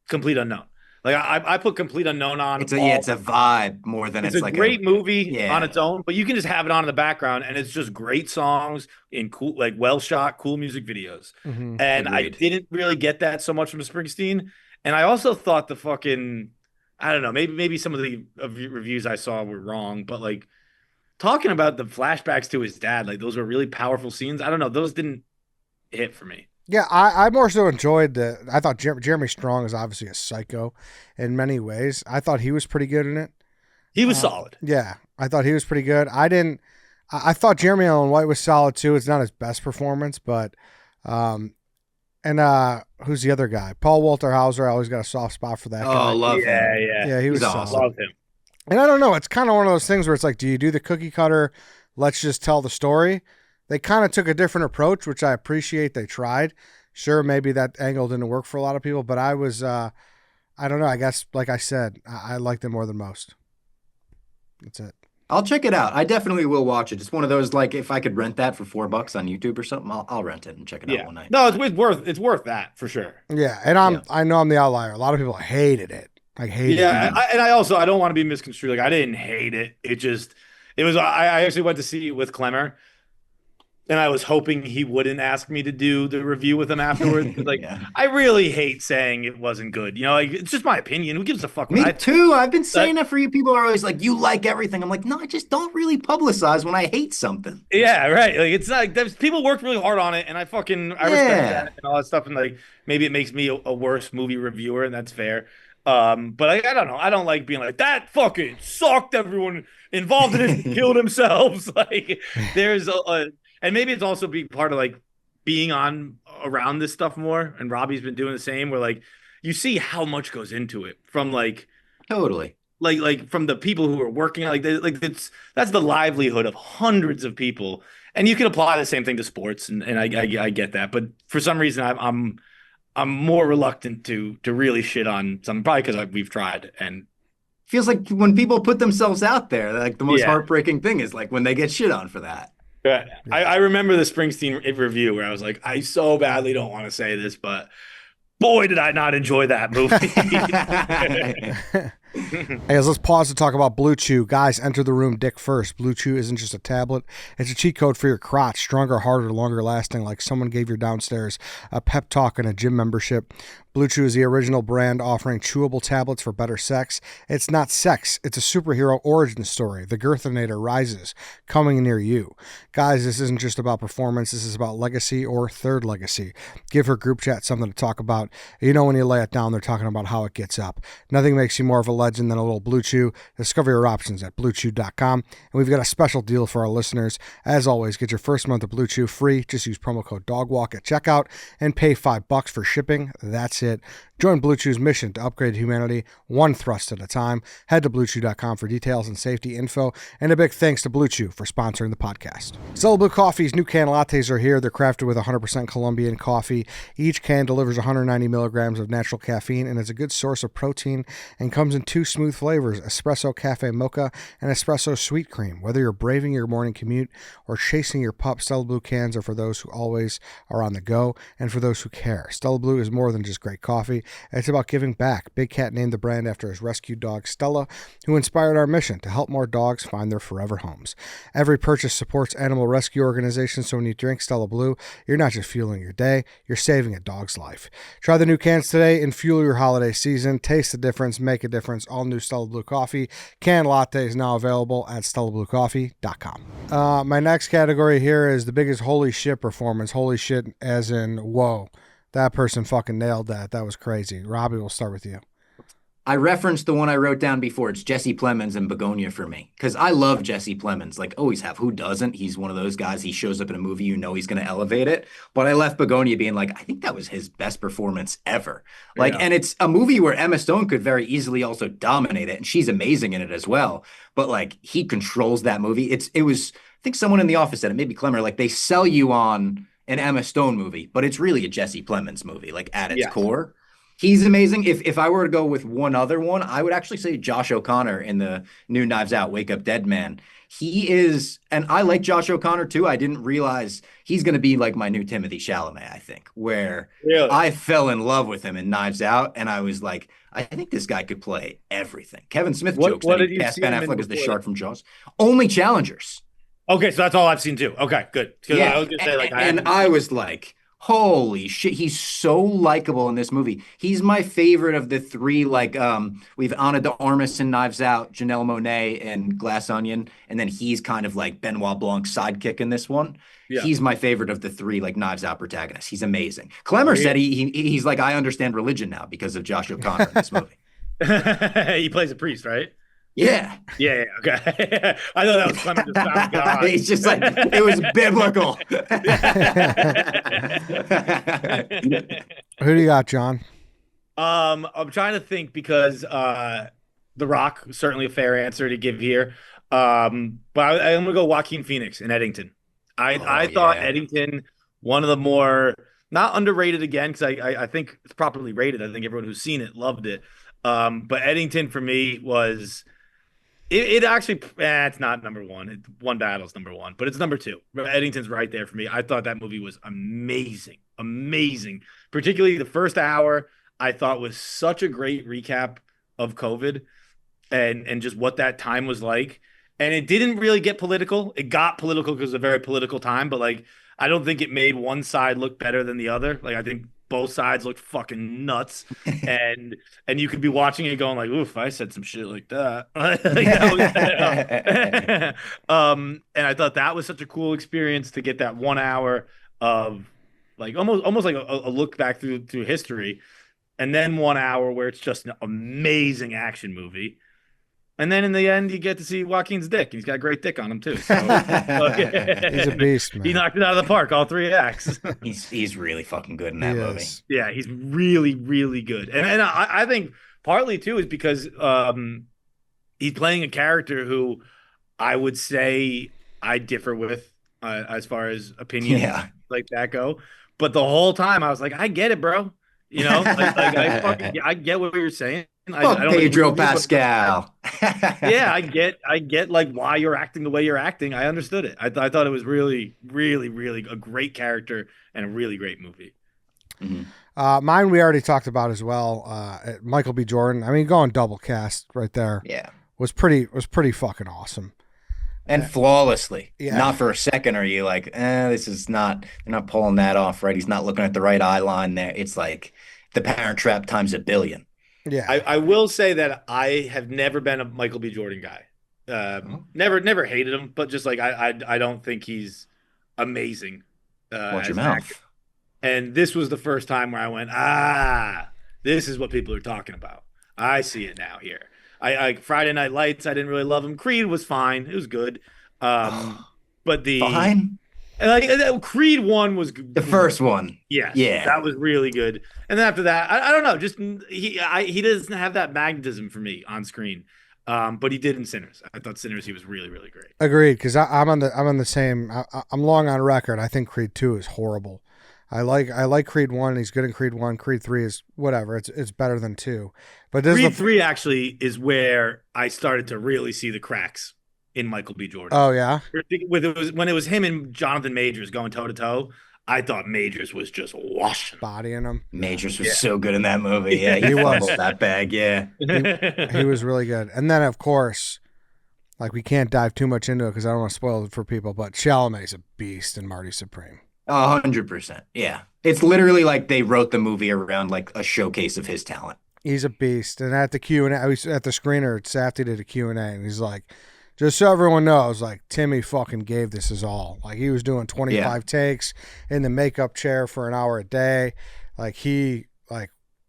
Complete Unknown. Like I put Complete Unknown on. It's a vibe more than It's it's a like great movie Yeah. on its own, but you can just have it on in the background, and it's just great songs in cool, like well shot, cool music videos. Mhm. And I Agreed. didn't really get that so much from Springsteen. And I also thought I don't know, maybe some of the reviews I saw were wrong, but like talking about the flashbacks to his dad, like those were really powerful scenes. I don't know, those didn't hit for me. Yeah, I more so enjoyed I thought Jeremy Strong is obviously a psycho in many ways. I thought he was pretty good in it. He was solid. Yeah, I thought he was pretty good. I thought Jeremy Allen White was solid too. It's not his best performance, but who's the other guy? Paul Walter Hauser. I always got a soft spot for that guy. Oh, love Yeah, him. yeah. Yeah, he was He's solid. awesome. Love him. And I don't know. It's kind of one of those things where it's like, do you do the cookie cutter? Let's just tell the story. They kind of took a different approach, which I appreciate. They tried Sure, maybe that angle didn't work for a lot of people, but I was, I don't know. I guess, like I said, I liked it more than most. That's it. I'll check it out. I definitely will watch it. It's one of those like if I could rent that for $4 on YouTube or something, I'll rent it and check it out Yeah. one night. No, it's worth that for sure. Yeah, and Yeah. I know I'm the outlier. A lot of people hated it. Like hated Yeah, it. I don't want to be misconstrued. Like I didn't hate it. It was. I actually went to see it with Clemmer, and I was hoping he wouldn't ask me to do the review with him afterwards. Like Yeah. I really hate saying it wasn't good. Like it's just my opinion. Who gives a fuck? What Me I too. I've been saying that for you. People are always like, you like everything. I'm like, no, I just don't really publicize when I hate something. Yeah, right. Like it's not people worked really hard on it, and I respect Yeah. that and all that stuff. And like maybe it makes me a worse movie reviewer, and that's fair. But I don't know. I don't like being like that. Fucking sucked. Everyone involved in it killed themselves. Like there's and maybe it's also be part of like being on around this stuff more. And Robbie's been doing the same. Where like you see how much goes into it from Totally. like from the people who are working that's the livelihood of hundreds of people, and you can apply the same thing to sports, and I get that, but for some reason I'm more reluctant to really shit on something, probably because we've tried, and Feels like when people put themselves out there, like the most yeah. heartbreaking thing is like when they get shit on for that. Yeah. I remember the Springsteen review where I was like, I so badly don't want to say this, but boy, did I not enjoy that movie. Hey, guys, let's pause to talk about Blue Chew. Guys, enter the room dick first. Blue Chew isn't just a tablet. It's a cheat code for your crotch. Stronger, harder, longer lasting, like someone gave your downstairs a pep talk and a gym membership. Blue Chew is the original brand offering chewable tablets for better sex. It's not sex. It's a superhero origin story. The Girthinator rises, coming near you. Guys, this isn't just about performance. This is about legacy or third legacy. Give her group chat something to talk about. You know when you lay it down, they're talking about how it gets up. Nothing makes you more of a legend than a little Blue Chew. Discover your options at BlueChew.com. And we've got a special deal for our listeners. As always, get your first month of Blue Chew free. Just use promo code DOGWALK at checkout and pay $5 for shipping. That's it. Join Blue Chew's mission to upgrade humanity one thrust at a time. Head to BlueChew.com for details and safety info. And a big thanks to Blue Chew for sponsoring the podcast. Stella Blue Coffee's new can lattes are here. They're crafted with 100% Colombian coffee. Each can delivers 190 milligrams of natural caffeine and is a good source of protein and comes in two smooth flavors, espresso cafe mocha and espresso sweet cream. Whether you're braving your morning commute or chasing your pup, Stella Blue cans are for those who always are on the go and for those who care. Stella Blue is more than just great coffee. It's about giving back. Big Cat named the brand after his rescue dog, Stella, who inspired our mission to help more dogs find their forever homes. Every purchase supports animal rescue organizations, so when you drink Stella Blue, you're not just fueling your day, you're saving a dog's life. Try the new cans today and fuel your holiday season. Taste the difference, make a difference. All new Stella Blue Coffee. Canned latte is now available at StellaBlueCoffee.com. My next category here is the biggest holy shit performance. Holy shit as in, whoa. That person fucking nailed that. That was crazy. Robbie, we'll start with you. I referenced the one I wrote down before. It's Jesse Plemons and Begonia for me. Because I love Jesse Plemons. Like, always have. Who doesn't? He's one of those guys. He shows up in a movie, you know he's going to elevate it. But I left Begonia being like, I think that was his best performance ever. Like, and it's a movie where Emma Stone could very easily also dominate it. And she's amazing in it as well. But like, he controls that movie. It was, I think someone in the office said it, maybe Clemmer, like they sell you on an Emma Stone movie, but it's really a Jesse Plemons movie, like at its core. He's amazing. If I were to go with one other one, I would actually say Josh O'Connor in the new Knives Out, Wake Up Dead Man. He is, and I like Josh O'Connor too. I didn't realize he's going to be like my new Timothée Chalamet, I think, where I fell in love with him in Knives Out. And I was like, I think this guy could play everything. Kevin Smith jokes that he cast Ben Affleck as the shark from Jaws. Only Challengers. Okay, so that's all I've seen too. Okay, good. Yeah, I was gonna say, like, I was like, holy shit, he's so likable in this movie. He's my favorite of the three. Like, we've Ana de Armas in Knives Out, Janelle Monáe and Glass Onion, and then he's kind of like Benoit Blanc's sidekick in this one. Yeah. He's my favorite of the three, like Knives Out protagonists. He's amazing. Clemmer said he's like, I understand religion now because of Josh O'Connor in this movie. He plays a priest, right? Yeah. Yeah, okay. I thought that was Clement just found God. He's just like, it was biblical. Who do you got, John? I'm trying to think because The Rock, certainly a fair answer to give here. But I'm going to go Joaquin Phoenix in Eddington. I thought Eddington, one of the more Not underrated again, because I think it's properly rated. I think everyone who's seen it loved it. But Eddington for me was it actually it's not number one. One Battle's number one, but it's number two. Eddington's right there for me. I thought that movie was amazing, amazing. Particularly the first hour, I thought was such a great recap of COVID and just what that time was like. And it didn't really get political. It got political because it was a very political time, but like I don't think it made one side look better than the other. Like I think both sides looked fucking nuts. And you could be watching it going like, oof, I said some shit like that. And I thought that was such a cool experience to get that 1 hour of like almost like a look back through history. And then 1 hour where it's just an amazing action movie. And then in the end, you get to see Joaquin's dick. He's got a great dick on him too. So, He's a beast, man. He knocked it out of the park, all 3 acts. He's really fucking good in that movie. Yeah, he's really, really good. And I think partly too is because he's playing a character who I would say I differ with as far as opinions like that go. But the whole time I was like, I get it, bro. You know, I get what you're saying. I don't Pedro Pascal. Yeah, I get like why you're acting the way you're acting. I understood it. I thought it was really, really, really a great character and a really great movie. Mm-hmm. Mine we already talked about as well. Michael B. Jordan. I mean, going double cast right there. Yeah, was pretty fucking awesome. And flawlessly. Yeah. Not for a second are you like, this is not. They're not pulling that off right. He's not looking at the right eye line there. It's like The Parent Trap times a billion. Yeah, I will say that I have never been a Michael B. Jordan guy. Never hated him, but just like I don't think he's amazing. Watch your mouth. Actor. And this was the first time where I went, this is what people are talking about. I see it now here. I Friday Night Lights, I didn't really love him. Creed was fine. It was good. But the fine. Creed 1 was the first one. Yes, yeah, that was really good. And then after that, I don't know. Just he doesn't have that magnetism for me on screen. But he did in Sinners. I thought Sinners he was really, really great. Agreed, because I'm on the same. I'm long on record. I think Creed 2 is horrible. I like Creed 1. He's good in Creed 1. Creed 3 is whatever. It's better than 2. But Creed 3 actually is where I started to really see the cracks in Michael B. Jordan. Oh yeah. When it was him and Jonathan Majors going toe to toe, I thought Majors was just washing bodying him. Majors was so good in that movie. Yeah, he was that bag. Yeah, he was really good. And then of course, like we can't dive too much into it because I don't want to spoil it for people. But Chalamet's a beast in Marty Supreme. 100%. Yeah, it's literally like they wrote the movie around like a showcase of his talent. He's a beast. And at the Q&A, I was at the screener. Safdie did a Q&A, and he's like, just so everyone knows, like Timmy fucking gave this his all. Like he was doing 25 takes in the makeup chair for an hour a day. Like he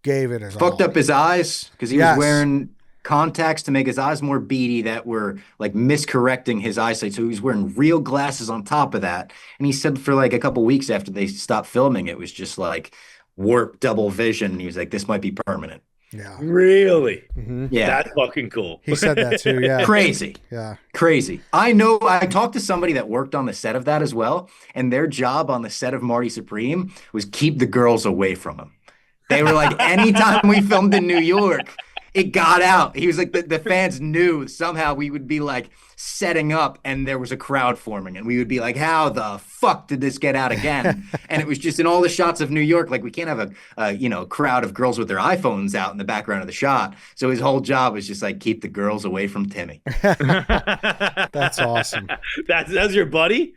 gave it his all. Fucked up his eyes because he was wearing contacts to make his eyes more beady that were like miscorrecting his eyesight. So he was wearing real glasses on top of that. And he said for like a couple weeks after they stopped filming, it was just like warped double vision. And he was like, this might be permanent. Yeah. Really? Mm-hmm. Yeah. That's fucking cool. He said that too. Yeah. Crazy. Yeah. Crazy. I know. I talked to somebody that worked on the set of that as well. And their job on the set of Marty Supreme was keep the girls away from him. They were like, anytime we filmed in New York, it got out. He was like, the fans knew somehow we would be like setting up and there was a crowd forming and we would be like, how the fuck did this get out again? And it was just in all the shots of New York, like we can't have a crowd of girls with their iPhones out in the background of the shot. So his whole job was just like, keep the girls away from Timmy. That's awesome. That's your buddy?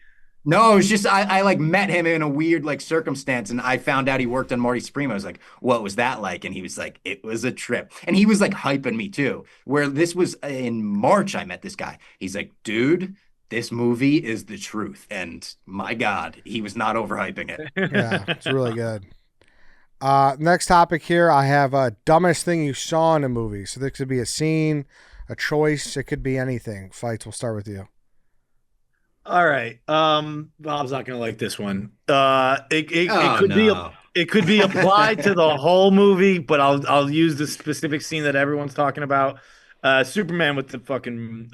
No, it was just I like met him in a weird like circumstance and I found out he worked on Marty Supreme. I was like, what was that like? And he was like, it was a trip. And he was like hyping me too. Where this was in March, I met this guy. He's like, dude, this movie is the truth. And my God, he was not overhyping it. Yeah, it's really good. Next topic here, I have dumbest thing you saw in a movie. So this could be a scene, a choice. It could be anything. Fights, we'll start with you. All right. Bob's not gonna like this one. It could be applied to the whole movie, but I'll use the specific scene that everyone's talking about. Superman with the fucking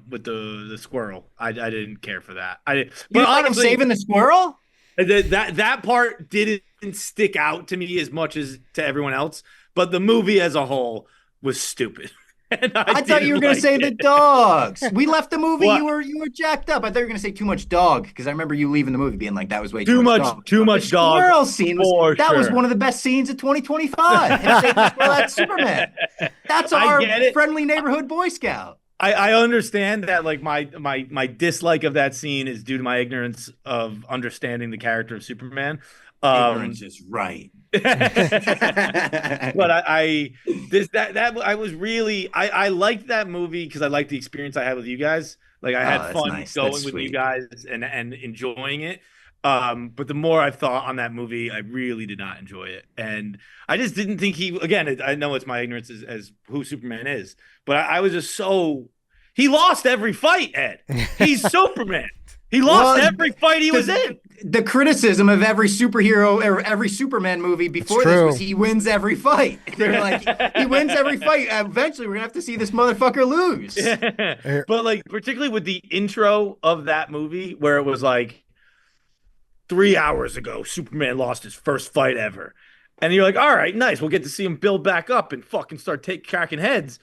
with the squirrel. I didn't care for that. But honestly, saving the squirrel? That part didn't stick out to me as much as to everyone else, but the movie as a whole was stupid. And I thought you were going to say the dogs. We left the movie. What? You were jacked up. I thought you were going to say too much dog because I remember you leaving the movie being like that was way too much dog. Too much the dog. Squirrel scene was that was sure. one of the best scenes of 2025. And Save the Squirrel, that's Superman. That's our friendly neighborhood Boy Scout. I understand that like my dislike of that scene is due to my ignorance of understanding the character of Superman. Ignorance is right. But I was really I liked that movie because I liked the experience I had with you guys. Like I had fun going with you guys and enjoying it. But the more I've thought on that movie, I really did not enjoy it. And I just didn't think I know it's my ignorance as who Superman is, but I was just he lost every fight, Ed. He's Superman. He lost every fight he was in. The criticism of every superhero or every Superman movie before this was he wins every fight. They're like, he wins every fight. Eventually, we're going to have to see this motherfucker lose. Yeah. But like, particularly with the intro of that movie where it was like, 3 hours ago, Superman lost his first fight ever. And you're like, all right, nice. We'll get to see him build back up and fucking start cracking heads.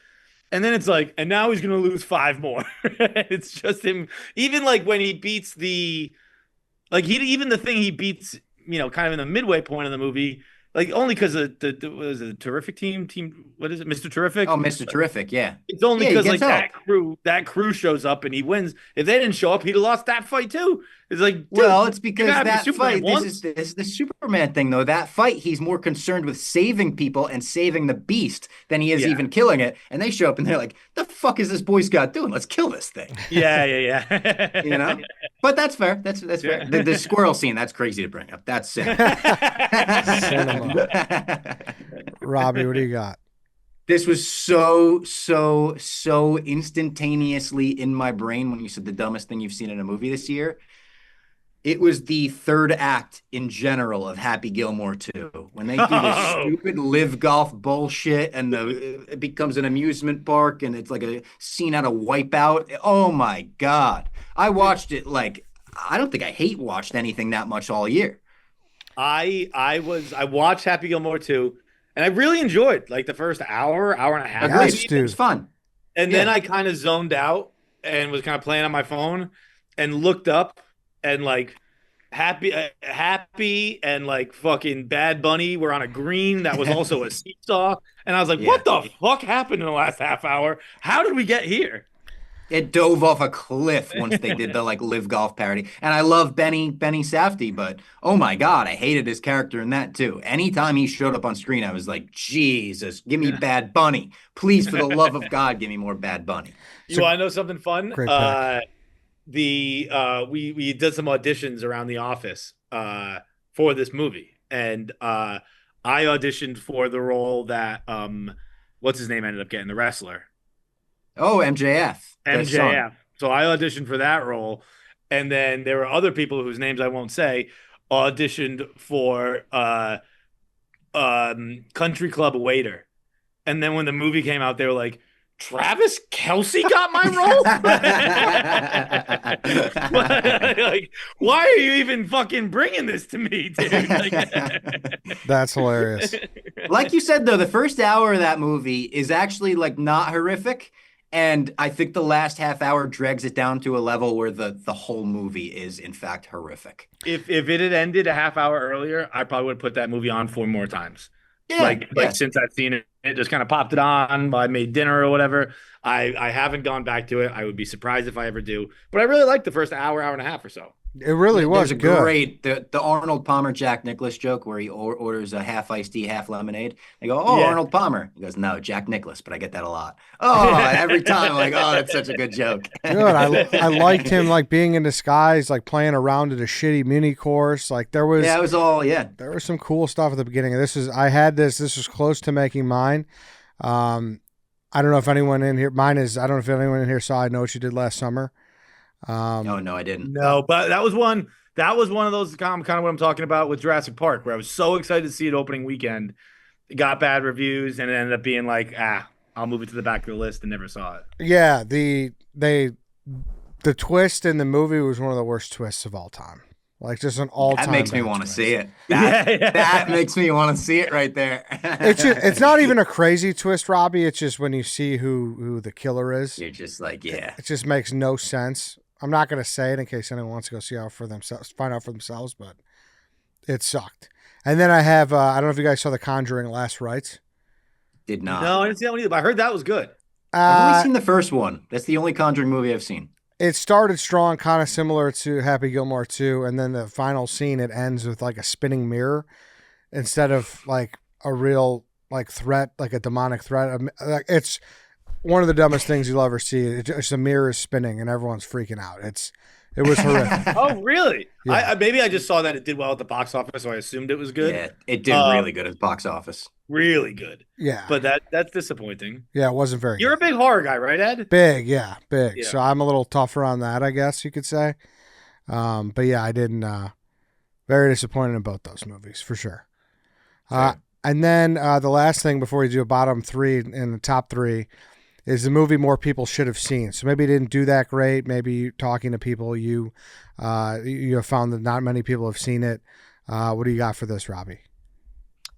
And then it's like, and now he's going to lose 5 more. It's just him. Even like when he beats even the thing he beats, kind of in the midway point of the movie, like only because the terrific team, what is it? Mr. Terrific? Oh, Mr. Terrific. Yeah. It's only because like that crew shows up and he wins. If they didn't show up, he'd have lost that fight too. It's like, dude, well, it's because that fight, this is the Superman thing though. That fight, he's more concerned with saving people and saving the beast than he is even killing it. And they show up and they're like, the fuck is this Boy Scout doing? Let's kill this thing. Yeah. But that's fair. That's fair. The squirrel scene, that's crazy to bring up. That's cinema. Robbie, what do you got? This was so instantaneously in my brain when you said the dumbest thing you've seen in a movie this year. It was the third act in general of Happy Gilmore 2. When they do this stupid live golf bullshit and it becomes an amusement park and it's like a scene out of Wipeout. Oh my God. I watched it like, I don't think I hate watched anything that much all year. I watched Happy Gilmore 2 and I really enjoyed like the first hour and a half. It was fun. And then I kind of zoned out and was kind of playing on my phone and looked up and like happy and like fucking Bad Bunny were on a green that was also a seesaw. And I was like, what the fuck happened in the last half hour? How did we get here? It dove off a cliff once they did the like live golf parody. And I love Benny Safdie, but oh my God, I hated his character in that too. Anytime he showed up on screen, I was like, Jesus, give me Bad Bunny. Please, for the love of God, give me more Bad Bunny. You want to know something fun? We did some auditions around the office for this movie. And I auditioned for the role that what's his name ended up getting, the wrestler. Oh, MJF. So I auditioned for that role, and then there were other people whose names I won't say auditioned for Country Club Waiter. And then when the movie came out, they were like, Travis Kelce got my role? Like, why are you even fucking bringing this to me, dude? Like, that's hilarious. Like you said, though, the first hour of that movie is actually like not horrific. And I think the last half hour drags it down to a level where the whole movie is, in fact, horrific. If it had ended a half hour earlier, I probably would have put that movie on 4 more times. Like since I've seen it, it just kind of popped it on. I made dinner or whatever. I haven't gone back to it. I would be surprised if I ever do. But I really liked the first hour and a half or so. It really was There's a good. Great the Arnold Palmer Jack Nicklaus joke where he orders a half iced tea, half lemonade. They go, Arnold Palmer. He goes, no, Jack Nicklaus, but I get that a lot. Oh, every time I'm like, oh, that's such a good joke. Good. I liked him like being in disguise, like playing around at a shitty mini course. Like there was it was all there was some cool stuff at the beginning. This was close to making mine. I don't know if anyone in here I don't know if anyone in here saw I Know What You Did Last Summer. No, I didn't. No, but that was one of those kind of what I'm talking about with Jurassic Park, where I was so excited to see it opening weekend. It got bad reviews and it ended up being like, I'll move it to the back of the list and never saw it. Yeah, the twist in the movie was one of the worst twists of all time. Like just an all-time. That makes me bad want to twist. see it. Yeah. That makes me want to see it right there. It's not even a crazy twist, Robbie. It's just when you see who the killer is, You're just like, yeah. it just makes no sense. I'm not gonna say it in case anyone wants to go see out for themselves, find out for themselves, but it sucked. And then I have I don't know if you guys saw The Conjuring: Last Rites. Did not. No, I didn't see that one either, but I heard that was good. I've only Uh, seen the first one. That's the only Conjuring movie I've seen. it started strong, kind of similar to Happy Gilmore 2, and then the final scene it ends with like a spinning mirror instead of like a real like threat, like a demonic threat. Like, it's one of the dumbest things you'll ever see. It's just a mirror is spinning and everyone's freaking out. It was horrific. Oh, really? Yeah. Maybe I just saw that it did well at the box office, so I assumed it was good. Yeah, it did really good at the box office. Really good. Yeah. But that's disappointing. Yeah, it wasn't very You're good. a big horror guy, right, Ed? Big, yeah, big. Yeah. So I'm a little tougher on that, I guess you could say. But yeah, I didn't. Very disappointed in both those movies for sure. And then the last thing before we do a bottom three and the top three is the movie more people should have seen. So maybe it didn't do that great. Maybe talking to people, you have found that not many people have seen it. What do you got for this, Robbie?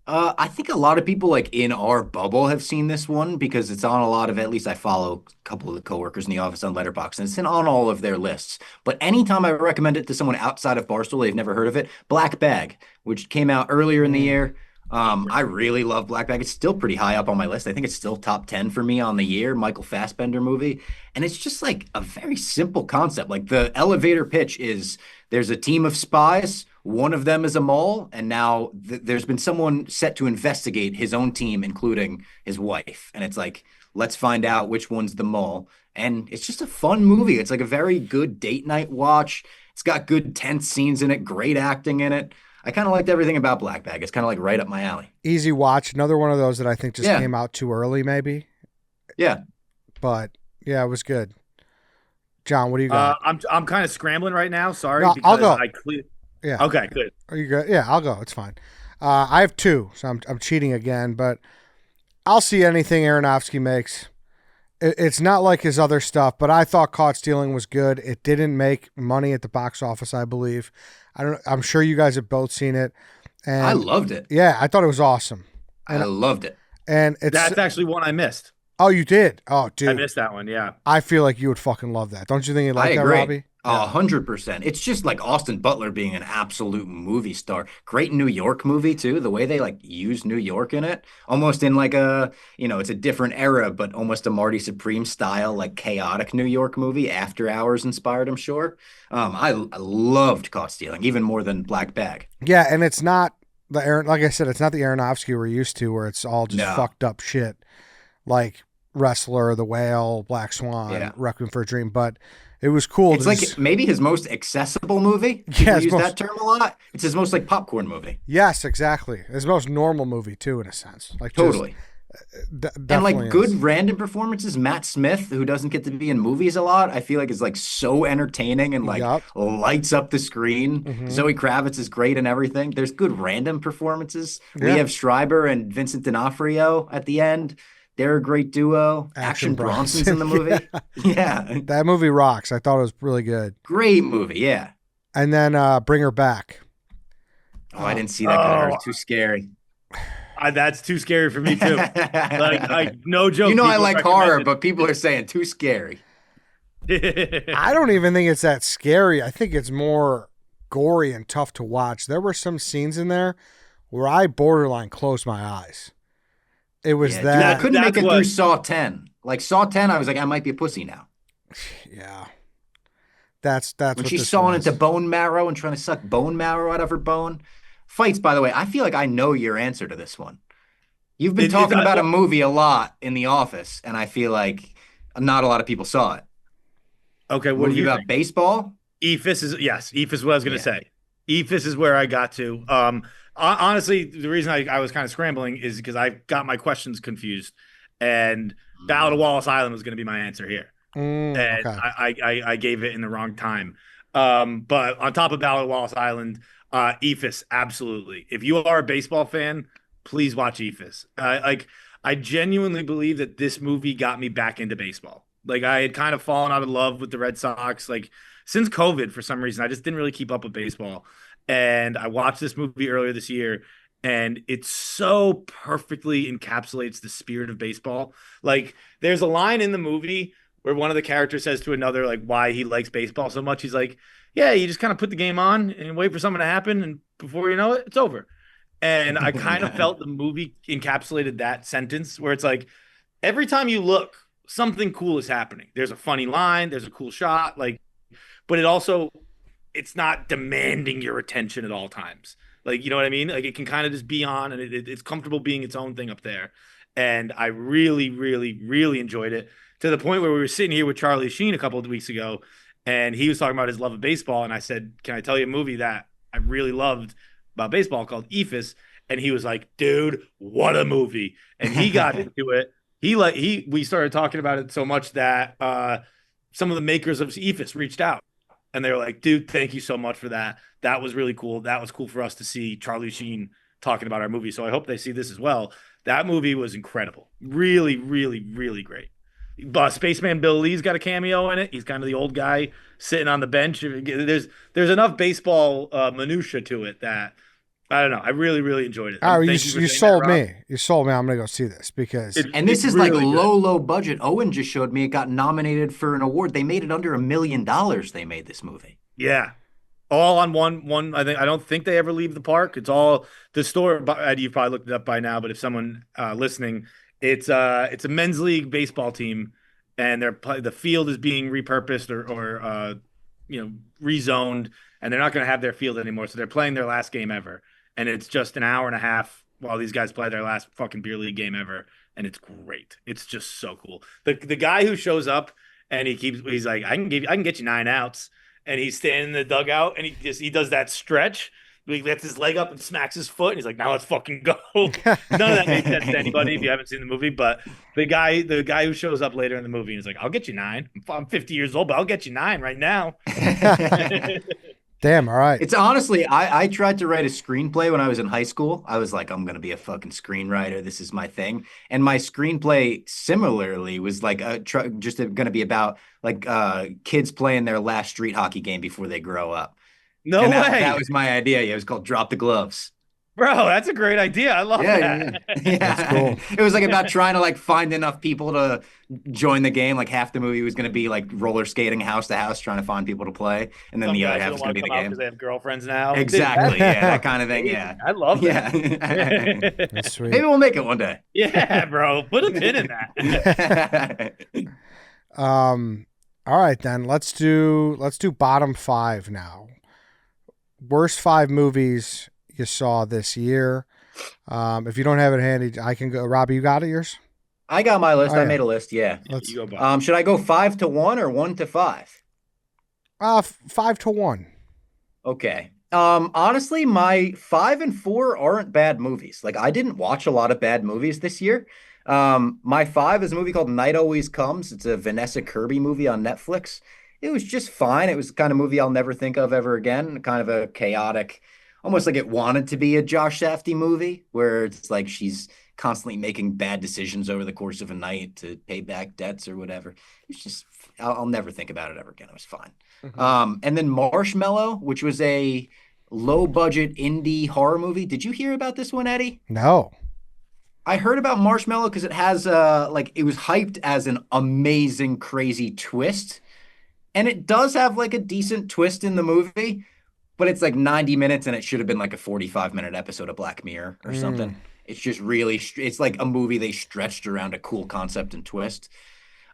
I think a lot of people like in our bubble have seen this one because it's on a lot of, at least I follow a couple of the coworkers in the office on Letterboxd, and it's on all of their lists. But anytime I recommend it to someone outside of Barstool, they've never heard of it. Black Bag, which came out earlier in the year. I really love Black Bag. It's still pretty high up on my list. I think it's still top 10 for me on the year. Michael Fassbender movie. And it's just like a very simple concept. Like the elevator pitch is there's a team of spies. One of them is a mole. And now there's been someone set to investigate his own team, including his wife. And it's like, let's find out which one's the mole. And it's just a fun movie. It's like a very good date night watch. It's got good tense scenes in it, great acting in it. I kind of liked everything about Black Bag. It's kind of like right up my alley. Easy watch. Another one of those that I think just came out too early, maybe. Yeah. But yeah, it was good. John, what do you got? I'm kind of scrambling right now. Sorry, No, I'll because go. Yeah. Okay, good. Are you good? Yeah, I'll go. It's fine. I have two, so I'm cheating again, but I'll see anything Aronofsky makes. It's not like his other stuff, but I thought Caught Stealing was good. It didn't make money at the box office, I believe. I'm sure you guys have both seen it. And I loved it. Yeah, I thought it was awesome. I loved it. And That's actually one I missed. Oh, you did? Oh, dude. I missed that one, yeah. I feel like you would fucking love that. Don't you think you'd like I that, agree. Robbie? 100%. It's just like Austin Butler being an absolute movie star. Great New York movie too. The way they like use New York in it, almost in like a, it's a different era, but almost a Marty Supreme style, like chaotic New York movie. After Hours inspired, I'm sure. I loved Caught Stealing even more than Black Bag. Yeah, and it's not like I said, it's not the Aronofsky we're used to, where it's all just fucked up shit, like Wrestler, The Whale, Black Swan, Requiem for a Dream, but. It was cool. It's like maybe his most accessible movie. People use that term a lot. It's his most like popcorn movie. Yes, exactly. His most normal movie too, in a sense. Like totally. And like good is. random performances. Matt Smith, who doesn't get to be in movies a lot, I feel like is like so entertaining and like lights up the screen. Mm-hmm. Zoe Kravitz is great and everything. There's good random performances. We have Schreiber and Vincent D'Onofrio at the end. They're a great duo. Action Bronson's in the movie. Yeah. That movie rocks. I thought it was really good. Great movie, yeah. And then Bring Her Back. Oh, I didn't see that because it was too scary. That's too scary for me too. like no joke. I like horror, but people are saying too scary. I don't even think it's that scary. I think it's more gory and tough to watch. There were some scenes in there where I borderline closed my eyes. It was that. Dude, I couldn't make it through Saw 10. Like Saw 10, I was like, I might be a pussy now. Yeah. That's when what she's sawing into bone marrow and trying to suck bone marrow out of her bone. Fights, by the way, I feel like I know your answer to this one. You've been talking about a movie a lot in the office, and I feel like not a lot of people saw it. Okay, what do you about baseball? EFIS is EFIS is what I was going to say. EFIS is where I got to. Honestly, the reason I was kind of scrambling is because I got my questions confused, and Ballad of Wallace Island was going to be my answer here, and okay. I gave it in the wrong time. But on top of Ballad of Wallace Island, EFIS, absolutely. If you are a baseball fan, please watch EFIS. I genuinely believe that this movie got me back into baseball. Like I had kind of fallen out of love with the Red Sox. Like since COVID, for some reason, I just didn't really keep up with baseball. And I watched this movie earlier this year, and it so perfectly encapsulates the spirit of baseball. Like there's a line in the movie where one of the characters says to another, like, why he likes baseball so much. He's like, yeah, you just kind of put the game on and wait for something to happen, and before you know it, it's over. And I kind of felt the movie encapsulated that sentence where it's like every time you look, something cool is happening. There's a funny line, there's a cool shot, like, but it's not demanding your attention at all times. Like, you know what I mean? Like it can kind of just be on, and it's comfortable being its own thing up there. And I really, really, really enjoyed it, to the point where we were sitting here with Charlie Sheen a couple of weeks ago, and he was talking about his love of baseball. And I said, can I tell you a movie that I really loved about baseball called Ephus? And he was like, dude, what a movie. And he got into it. We started talking about it so much that some of the makers of Ephus reached out, and they were like, dude, thank you so much for that. That was really cool. That was cool for us to see Charlie Sheen talking about our movie. So I hope they see this as well. That movie was incredible. Really, really, really great. But Spaceman Bill Lee's got a cameo in it. He's kind of the old guy sitting on the bench. There's enough baseball minutia to it that I don't know. I really, really enjoyed it. Oh, you sold me. You sold me. I'm gonna go see this because and this is really like low budget. Owen just showed me it got nominated for an award. They made it under $1 million. They made this movie. Yeah, all on one. I don't think they ever leave the park. It's all the store. You've probably looked it up by now, but if someone listening, it's a men's league baseball team, and the field is being repurposed or rezoned, and they're not going to have their field anymore. So they're playing their last game ever, and it's just an hour and a half while these guys play their last fucking beer league game ever, and it's great. It's just so cool. The guy who shows up and he's like, I can get you 9 outs, and he's standing in the dugout and he does that stretch. He lets his leg up and smacks his foot, and he's like, now let's fucking go. None of that makes sense to anybody if you haven't seen the movie, but the guy who shows up later in the movie is like, I'll get you 9. I'm 50 years old, but I'll get you 9 right now. Damn, all right. It's honestly, I tried to write a screenplay when I was in high school. I was like, I'm going to be a fucking screenwriter. This is my thing. And my screenplay similarly was like just going to be about like kids playing their last street hockey game before they grow up. No way. That was my idea. Yeah, it was called Drop the Gloves. Bro, that's a great idea. I love that. Yeah. That's cool. It was like about trying to like find enough people to join the game. Like half the movie was going to be like roller skating house to house, trying to find people to play, and then the other half was going to be the game because they have girlfriends now. Exactly. Yeah, that kind of thing. Yeah, I love that. Yeah, That's sweet. Maybe we'll make it one day. Yeah, bro, put a pin in that. All right, then let's do bottom 5 now. Worst 5 movies you saw this year. If you don't have it handy, I can go. Robbie, you got it, yours? I got my list. Oh, yeah. I made a list. Yeah. You go, Bob. Should I go 5 to 1 or 1 to 5? 5 to 1. Okay. Honestly, my 5 and 4 aren't bad movies. Like I didn't watch a lot of bad movies this year. My 5 is a movie called Night Always Comes. It's a Vanessa Kirby movie on Netflix. It was just fine. It was the kind of movie I'll never think of ever again. Kind of a chaotic, almost like it wanted to be a Josh Safdie movie where it's like she's constantly making bad decisions over the course of a night to pay back debts or whatever. It's just, I'll never think about it ever again. It was fine. Mm-hmm. And then Marshmallow, which was a low budget indie horror movie. Did you hear about this one, Eddie? No. I heard about Marshmallow because it has it was hyped as an amazing, crazy twist. And it does have like a decent twist in the movie, but it's like 90 minutes and it should have been like a 45-minute episode of Black Mirror or something. It's just really, it's like a movie they stretched around a cool concept and twist.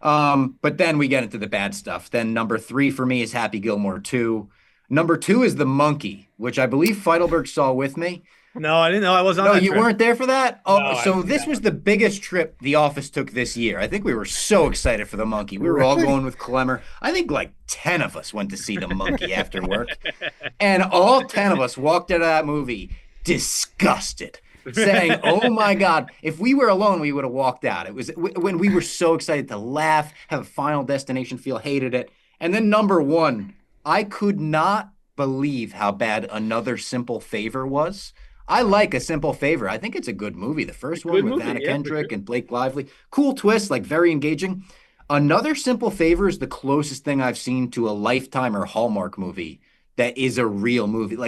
But then we get into the bad stuff. Then number 3 for me is Happy Gilmore 2. Number 2 is The Monkey, which I believe Feitelberg saw with me. No, I didn't know I was on that. No, you weren't there for that? Oh, no, so this was the biggest trip The Office took this year. I think we were so excited for The Monkey. We were all going with Clemmer. I think like 10 of us went to see The Monkey after work. And all 10 of us walked out of that movie disgusted, saying, oh my God, if we were alone, we would have walked out. It was when we were so excited to laugh, have a Final Destination feel, hated it. And then number 1, I could not believe how bad Another Simple Favor was. I like A Simple Favor. I think it's a good movie. The first one with Anna Kendrick and Blake Lively. Cool twist, like very engaging. Another Simple Favor is the closest thing I've seen to a Lifetime or Hallmark movie that is a real movie.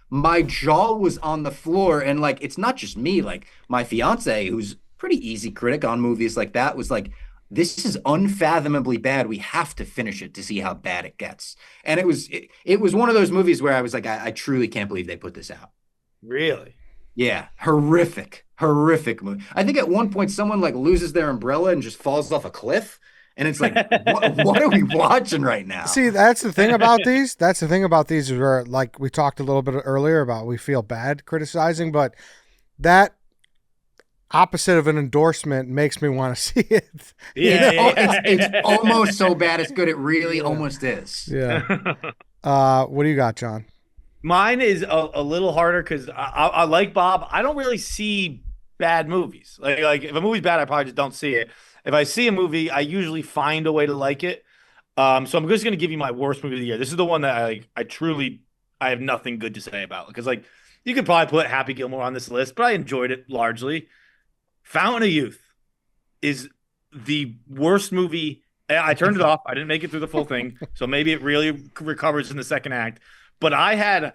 My jaw was on the floor, and like, it's not just me. Like, my fiance, who's pretty easy critic on movies like that, was like, "This is unfathomably bad. We have to finish it to see how bad it gets." And it was one of those movies where I was like, I truly can't believe they put this out. Really? Yeah, horrific movie. I think at one point someone like loses their umbrella and just falls off a cliff, and it's like, what are we watching right now? See, that's the thing about these. That's the thing about these is where, like we talked a little bit earlier about, we feel bad criticizing, but that opposite of an endorsement makes me want to see it. It's almost so bad it's good. It really almost is. Yeah. What do you got, John? Mine is a little harder because I like Bob. I don't really see bad movies. Like if a movie's bad, I probably just don't see it. If I see a movie, I usually find a way to like it. So I'm just going to give you my worst movie of the year. This is the one that I have nothing good to say about, because like you could probably put Happy Gilmore on this list, but I enjoyed it largely. Fountain of Youth is the worst movie. I turned it off. I didn't make it through the full thing, so maybe it really recovers in the second act. But I had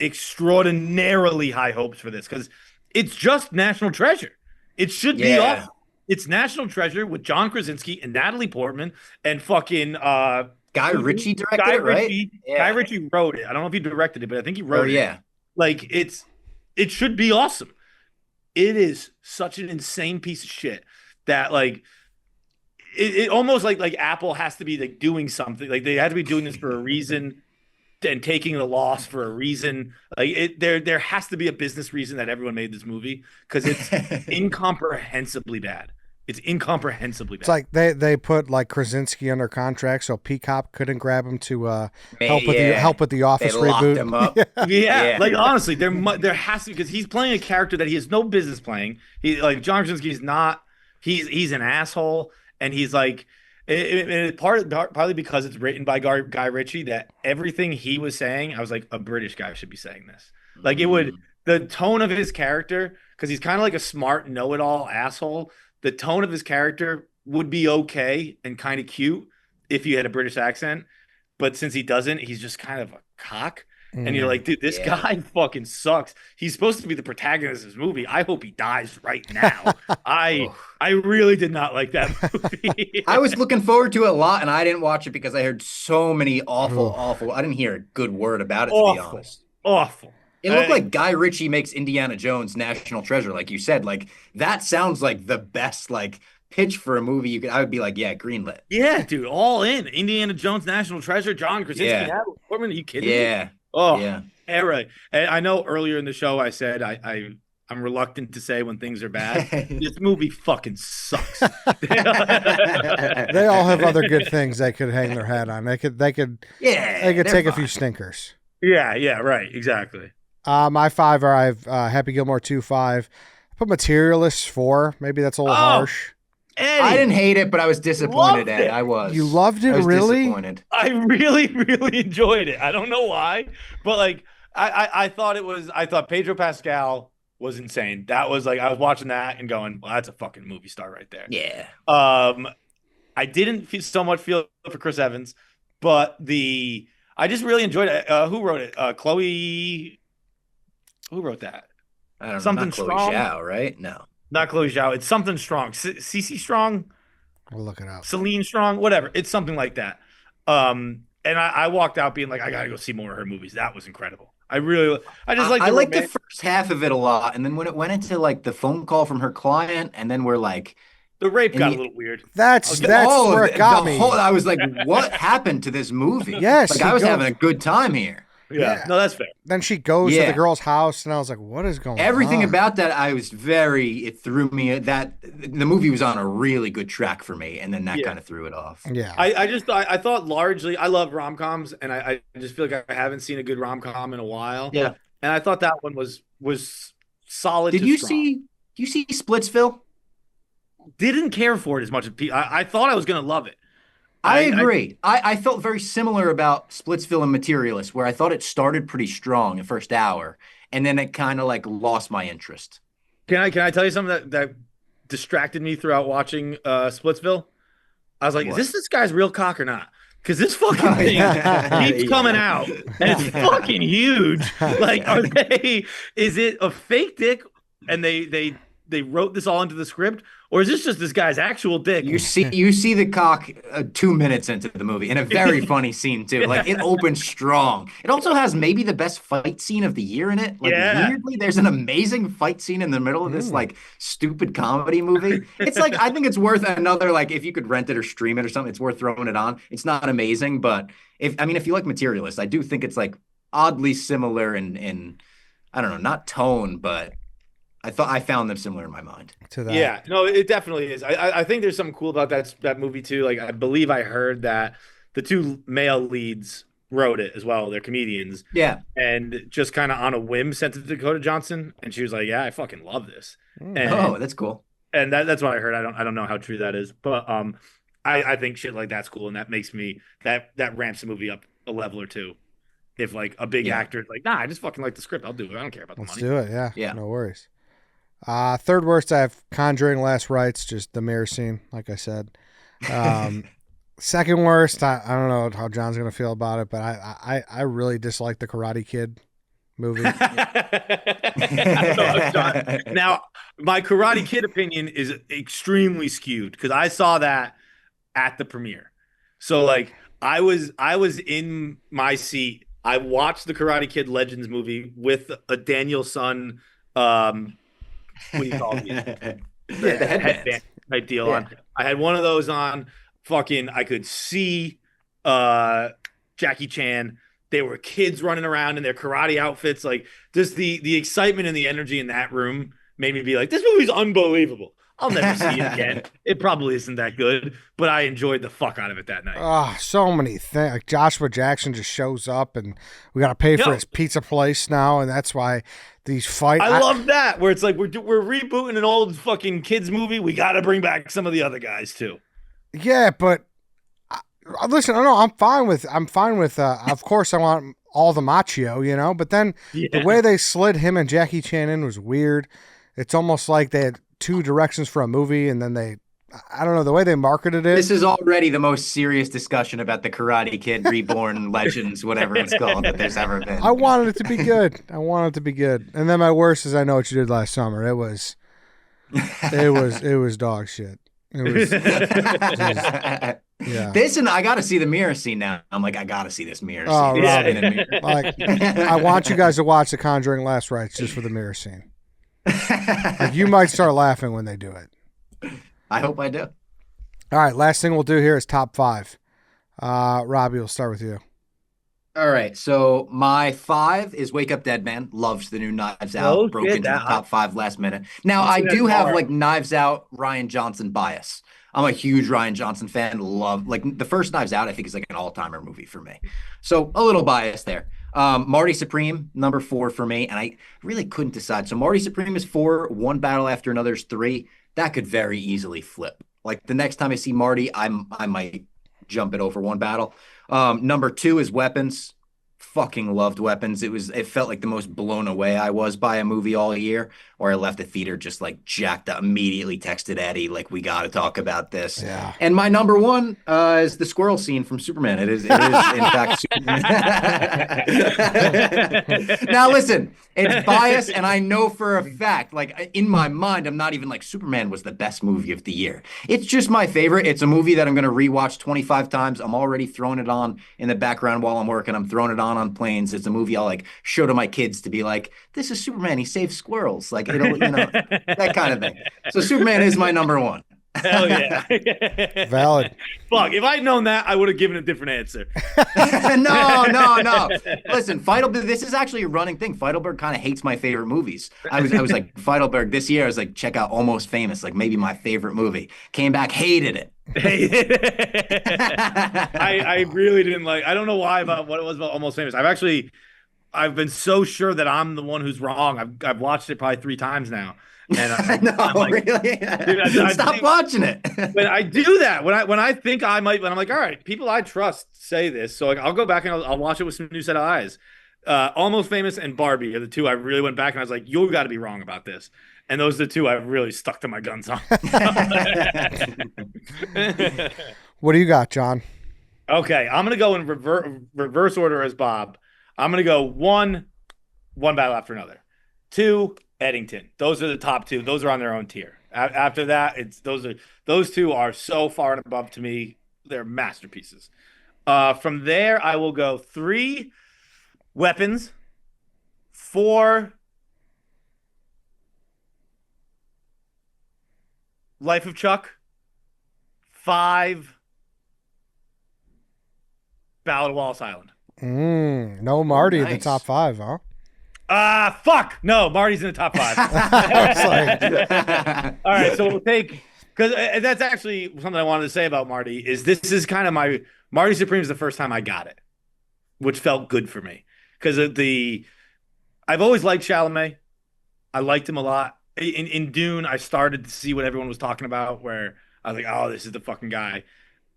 extraordinarily high hopes for this because it's just National Treasure. It should be awesome. It's National Treasure with John Krasinski and Natalie Portman and fucking Guy Ritchie directed it, right? Guy Ritchie wrote it. I don't know if he directed it, but I think he wrote it. Yeah. Like it should be awesome. It is such an insane piece of shit that like it almost like Apple has to be like doing something. Like they had to be doing this for a reason and taking the loss for a reason. Like there has to be a business reason that everyone made this movie, because it's incomprehensibly bad. It's incomprehensibly bad. It's like they put like Krasinski under contract, so Peacock couldn't grab him to help with the Office they reboot. Locked him up. Yeah. Like honestly, there has to, because he's playing a character that he has no business playing. He like John Krasinski's not. He's an asshole, and he's like. Partly because it's written by Guy Ritchie, that everything he was saying, I was like, a British guy should be saying this. Like the tone of his character, because he's kind of like a smart know-it-all asshole. The tone of his character would be okay and kind of cute if you had a British accent, but since he doesn't, he's just kind of a cock. And you're like, dude, this guy fucking sucks. He's supposed to be the protagonist of this movie. I hope he dies right now. I really did not like that movie. I was looking forward to it a lot, and I didn't watch it because I heard so many awful. I didn't hear a good word about it, to be honest. Awful. It looked like Guy Ritchie makes Indiana Jones National Treasure, like you said. Like that sounds like the best like pitch for a movie you could. I would be like, yeah, greenlit. Yeah, dude, all in. Indiana Jones National Treasure. John Krasinski. Are you kidding me? Oh, yeah. Right. And I know earlier in the show I said I'm reluctant to say when things are bad. This movie fucking sucks. They all have other good things they could hang their hat on. They could take a few stinkers. Yeah, right, exactly. My 5 are Happy Gilmore 2.5. I put Materialists 4. Maybe that's a little harsh. Eddie, I didn't hate it, but I was disappointed, Ed. I was. You loved it, I was really? Disappointed. I really, really enjoyed it. I don't know why, but like I thought Pedro Pascal was insane. That was like, I was watching that and going, well, that's a fucking movie star right there. Yeah. I didn't so much feel for Chris Evans, but I just really enjoyed it. Who wrote it? Chloe. Who wrote that? I don't know. Something not Chloe Strong? Zhao, right? No. Not Chloe Zhao. It's something Strong. Cece Strong? We'll look it up. Celine Strong? Whatever. It's something like that. And I walked out being like, I got to go see more of her movies. That was incredible. I like the first half of it a lot. And then when it went into like the phone call from her client, and then we're like, the rape got a little weird. That's where it got me. I was like, what happened to this movie? Yes. Like I was having a good time here. Yeah. No, that's fair. Then she goes to the girl's house, and I was like, what is going on? Everything about that, it threw me. That the movie was on a really good track for me, and then that kind of threw it off. Yeah. I thought largely, I love rom-coms, and I just feel like I haven't seen a good rom-com in a while. Yeah. And I thought that one was solid. Did you see Splitsville? Didn't care for it as much as people. I thought I was going to love it. I agree. I felt very similar about Splitsville and Materialist, where I thought it started pretty strong the first hour, and then it kind of like lost my interest. Can I tell you something that distracted me throughout watching Splitsville? I was like, What? is this guy's real cock or not? Because this fucking thing keeps coming out, and it's fucking huge. Like, is it a fake dick, and they wrote this all into the script, or is this just this guy's actual dick? You see the cock 2 minutes into the movie in a very funny scene too. Like it opens strong. It also has maybe the best fight scene of the year in it. Like weirdly, there's an amazing fight scene in the middle of this like stupid comedy movie. It's like I think it's worth another like if you could rent it or stream it or something, it's worth throwing it on. It's not amazing, but if you like Materialist, I do think it's like oddly similar in I don't know, not tone, but I found them similar in my mind. To that. Yeah, no, it definitely is. I think there's something cool about that movie too. Like I believe I heard that the two male leads wrote it as well. They're comedians. Yeah. And just kind of on a whim sent it to Dakota Johnson, and she was like, "Yeah, I fucking love this." And, That's cool. And that's what I heard. I don't know how true that is, but I think shit like that's cool, and that makes me that ramps the movie up a level or two. If like a big actor is like, nah, I just fucking like the script. I'll do it. I don't care about the money. Let's do it. Yeah. Yeah. No worries. Third worst, I have Conjuring Last Rites, just the mirror scene, like I said. Second worst, I don't know how John's going to feel about it, but I really dislike the Karate Kid movie. Now, my Karate Kid opinion is extremely skewed because I saw that at the premiere. So like I was in my seat. I watched the Karate Kid Legends movie with a Daniel Son what do you call it? The headband type deal on. I had one of those on. Fucking, I could see Jackie Chan. There were kids running around in their karate outfits. Like, just the excitement and the energy in that room made me be like, this movie's unbelievable. I'll never see it again. It probably isn't that good, but I enjoyed the fuck out of it that night. Oh, so many things. Like Joshua Jackson just shows up, and we got to pay for his pizza place now, and that's why these fights. I love that, where it's like we're rebooting an old fucking kids movie. We got to bring back some of the other guys too. Yeah, but listen, I know I'm fine with. Of course, I want all the Machio, but then the way they slid him and Jackie Chan in was weird. It's almost like they had two directions for a movie, and then I don't know, the way they marketed it. This is already the most serious discussion about the Karate Kid Reborn Legends, whatever it's called, that there's ever been. I wanted it to be good. And then my worst is I Know What You Did Last Summer. It was dog shit. It was yeah. This and I got to see the mirror scene now. I'm like, I got to see this mirror scene. Oh, like, I want you guys to watch The Conjuring Last Rites just for the mirror scene. Like, you might start laughing when they do it. I hope I do. All right, last thing we'll do here is top 5. Robbie, we'll start with you. All right, so my 5 is Wake Up Dead Man. Loved the new Knives Out. Broke into the top 5 last minute. Now, I do have like Knives Out, Rian Johnson bias. I'm a huge Rian Johnson fan. Love, like, the first Knives Out, I think is like an all-timer movie for me. So a little bias there. Marty Supreme, number 4 for me, and I really couldn't decide. So Marty Supreme is 4, One Battle After Another is 3. That could very easily flip. Like, the next time I see Marty, I might jump it over One Battle. Number 2 is Weapons. Fucking loved Weapons. It felt like the most blown away I was by a movie all year, or I left the theater just like jacked up, immediately texted Eddie, like, we got to talk about this. Yeah. And my number 1 is the squirrel scene from Superman. It is in fact Superman. Now listen, it's biased, and I know for a fact, like, in my mind, I'm not even like Superman was the best movie of the year. It's just my favorite. It's a movie that I'm going to rewatch 25 times. I'm already throwing it on in the background while I'm working. I'm throwing it on planes. It's a movie I'll like show to my kids to be like, this is Superman. He saves squirrels. Like, it'll, that kind of thing. So Superman is my number 1. Hell yeah. Valid. Fuck, if I'd known that, I would have given a different answer. No. Listen, Feitelberg, this is actually a running thing. Feitelberg kind of hates my favorite movies. I was like, Feitelberg, this year, I was like, check out Almost Famous, like maybe my favorite movie. Came back, hated it. I really didn't like. I don't know why about what it was about Almost Famous. I've been so sure that I'm the one who's wrong. I've watched it probably 3 times now. And no, like, really? Dude, stop watching it. When I do that, when I think I might, when I'm like, all right, people I trust say this, so like I'll go back and I'll watch it with some new set of eyes. Almost Famous and Barbie are the 2 I really went back and I was like, you got to be wrong about this. And those are the 2 I've really stuck to my guns on. What do you got, John? Okay, I'm gonna go in reverse order as Bob. I'm gonna go one battle after another. Two, Eddington. Those are the top two. Those are on their own tier. After that, those two are so far and above to me. They're masterpieces. From there, I will go 3, Weapons. 4, Life of Chuck. 5, Ballad of Wallace Island. No Marty in the Nice. top 5, huh? Fuck. No, Marty's in the top 5. All right, so we'll take, because that's actually something I wanted to say about Marty, is this is kind of my, Marty Supreme is the first time I got it, which felt good for me. Because I've always liked Chalamet. I liked him a lot. In Dune, I started to see what everyone was talking about, where I was like, oh, this is the fucking guy.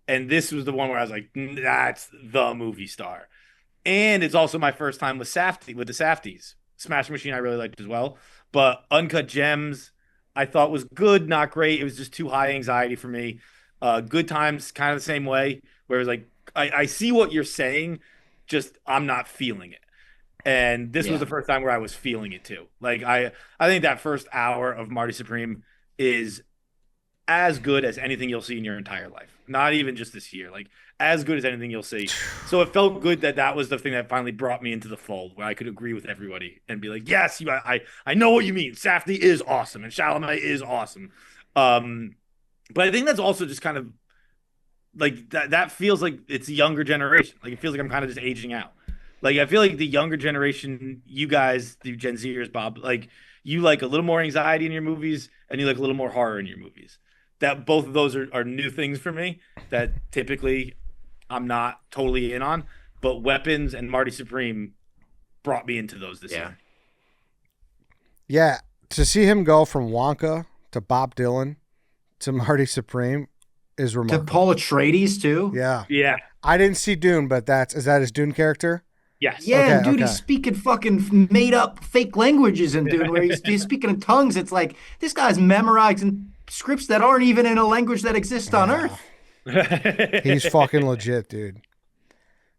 And this was the one where I was like, that's the movie star. And it's also my first time with the Safdies. Smash Machine I really liked as well. But Uncut Gems I thought was good, not great. It was just too high anxiety for me. Good Times, kind of the same way, where it was like, I see what you're saying, just I'm not feeling it. And this was the first time where I was feeling it too. Like I think that first hour of Marty Supreme is as good as anything you'll see in your entire life. Not even just this year, like as good as anything you'll see. So it felt good that was the thing that finally brought me into the fold, where I could agree with everybody and be like, yes, I know what you mean. Safdie is awesome and Chalamet is awesome. But I think that's also just kind of like that feels like it's a younger generation. Like it feels like I'm kind of just aging out. Like I feel like the younger generation, you guys, the Gen Zers, Bob, like you like a little more anxiety in your movies and you like a little more horror in your movies. That both of those are new things for me that typically I'm not totally in on. But Weapons and Marty Supreme brought me into those this year. Yeah, to see him go from Wonka to Bob Dylan to Marty Supreme is To remarkable. Paul Atreides too. Yeah. Yeah. I didn't see Dune, but is that his Dune character? Yes. Yeah, Okay, dude, okay. he's speaking fucking made up fake languages in Dune, where he's speaking in tongues. It's like this guy's memorizing scripts that aren't even in a language that exists on Earth. He's fucking legit, dude.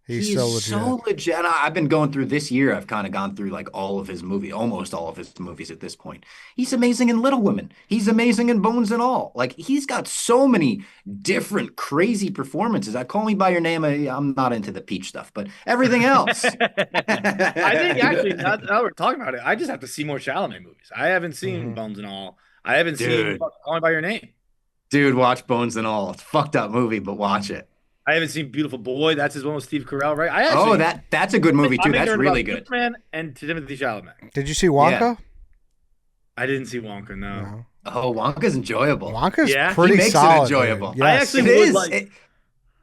He's so legit. So legit. And I've been going through this year. I've kind of gone through like all of his movie, almost all of his movies at this point. He's amazing in Little Women. He's amazing in Bones and All. Like he's got so many different crazy performances. I Call Me by Your Name. I'm not into the peach stuff, but everything else. I think actually, now we're talking about it, I just have to see more Chalamet movies. I haven't seen Bones and All. I haven't seen Call Me by Your Name. Dude, watch Bones and All. It's a fucked up movie, but watch it. I haven't seen Beautiful Boy. That's his one with Steve Carell, right? That's a good movie too. I'm That's ignorant really about good. Superman and Timothy Chalamet. Did you see Wonka? I didn't see Wonka. No. Oh, Wonka's enjoyable. Wonka's Yeah? pretty He makes it solid. enjoyable. Dude. I Yes. actually It would is. like.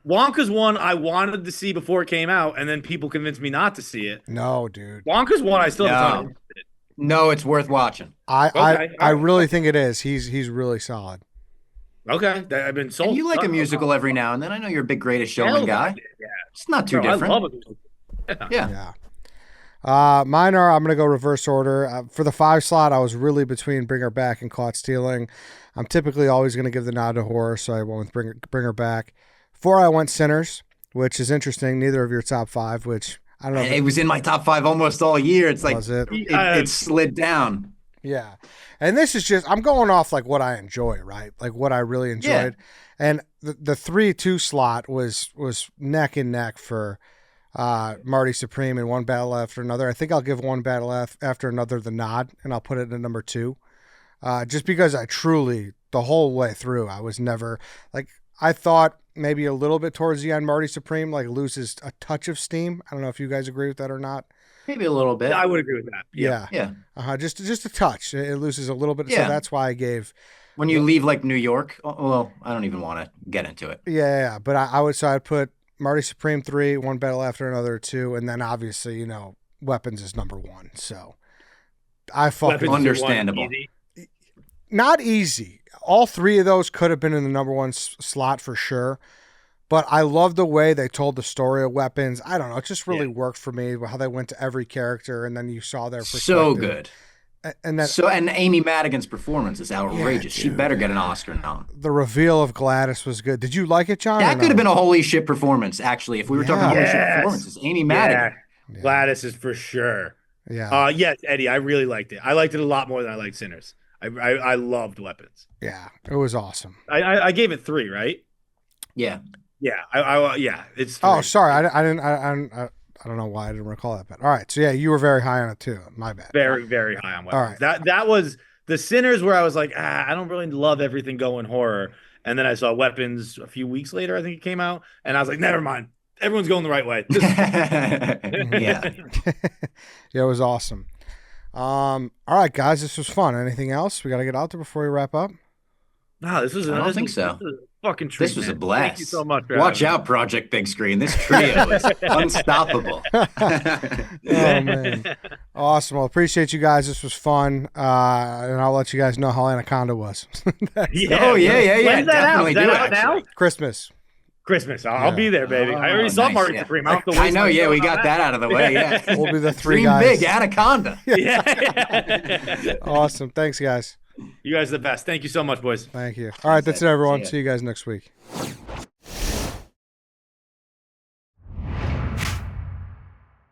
Wonka's one I wanted to see before it came out, and then people convinced me not to see it. No, dude. Wonka's one I still have No. time. No, it's worth watching. I really think it is. He's really solid. Okay, I've been sold. And you like a musical every now and then. I know you're a big Greatest Showman guy. Yeah. It's not too Bro, different. I love it. Yeah. Mine are, I'm going to go reverse order. For the 5 slot, I was really between Bring Her Back and Caught Stealing. I'm typically always going to give the nod to horror, so I went with Bring Her Back. 4, I went Sinners, which is interesting. Neither of your top 5, which I don't know. And it was in my top 5 almost all year. It's like Was it? it slid down. Yeah. And this is just, I'm going off like what I enjoy, right? Like what I really enjoyed. And the 3-2 slot was neck and neck for Marty Supreme and One Battle After Another. I think I'll give One Battle After Another the nod, and I'll put it in number 2. Just because I truly, the whole way through, I was never, like, I thought maybe a little bit towards the end, Marty Supreme, like, loses a touch of steam. I don't know if you guys agree with that or not. Maybe a little bit. I would agree with that. Yeah. Just a touch. It loses a little bit. Yeah. So that's why I gave. When you leave like New York, well, I don't even want to get into it. Yeah. But I'd put Marty Supreme 3, One Battle After Another 2, and then obviously, Weapons is number 1. So I fucking Understandable. not easy. All 3 of those could have been in the number 1 slot for sure. But I love the way they told the story of Weapons. I don't know. It just really worked for me, how they went to every character, and then you saw their perspective. So good. And that and Amy Madigan's performance is outrageous. Yeah, She better get an Oscar nom. the reveal of Gladys was good. Did you like it, John? That could have been a holy shit performance, actually. If we were talking holy shit performances, Amy Madigan. Yeah. Gladys is for sure. Yeah. Yes, Eddie, I really liked it. I liked it a lot more than I liked Sinners. I loved Weapons. Yeah, it was awesome. I gave it 3, right? Yeah. Yeah. Yeah, it's 3. Oh, sorry. I don't know why I didn't recall that, but all right. So yeah, you were very high on it too. My bad. Very, very high on Weapons. All right. That was the Sinners where I was like, I don't really love everything going horror. And then I saw Weapons a few weeks later, I think it came out, and I was like, never mind. Everyone's going the right way. Yeah. Yeah, it was awesome. All right, guys, this was fun. Anything else we got to get out there before we wrap up? No, this was. I don't think so. This was a fucking treat. This was man. a blast. Thank you so much. Watch out, Project Big Screen. This trio is unstoppable. Oh man, awesome. Well, appreciate you guys. This was fun, and I'll let you guys know how Anaconda was. Yeah. Oh yeah. When's that out? Definitely Is that do out now? Christmas. I'll be there, baby. I already saw nice, Marty yeah. Supreme. I don't have to waste I know. my Yeah, time we on got that out of the way. Yeah. We'll be the 3 Dream guys. big, Anaconda. Yeah. Awesome. Thanks, guys. You guys are the best. Thank you so much, boys. Thank you. All right, that's it, everyone. See ya. See you guys next week.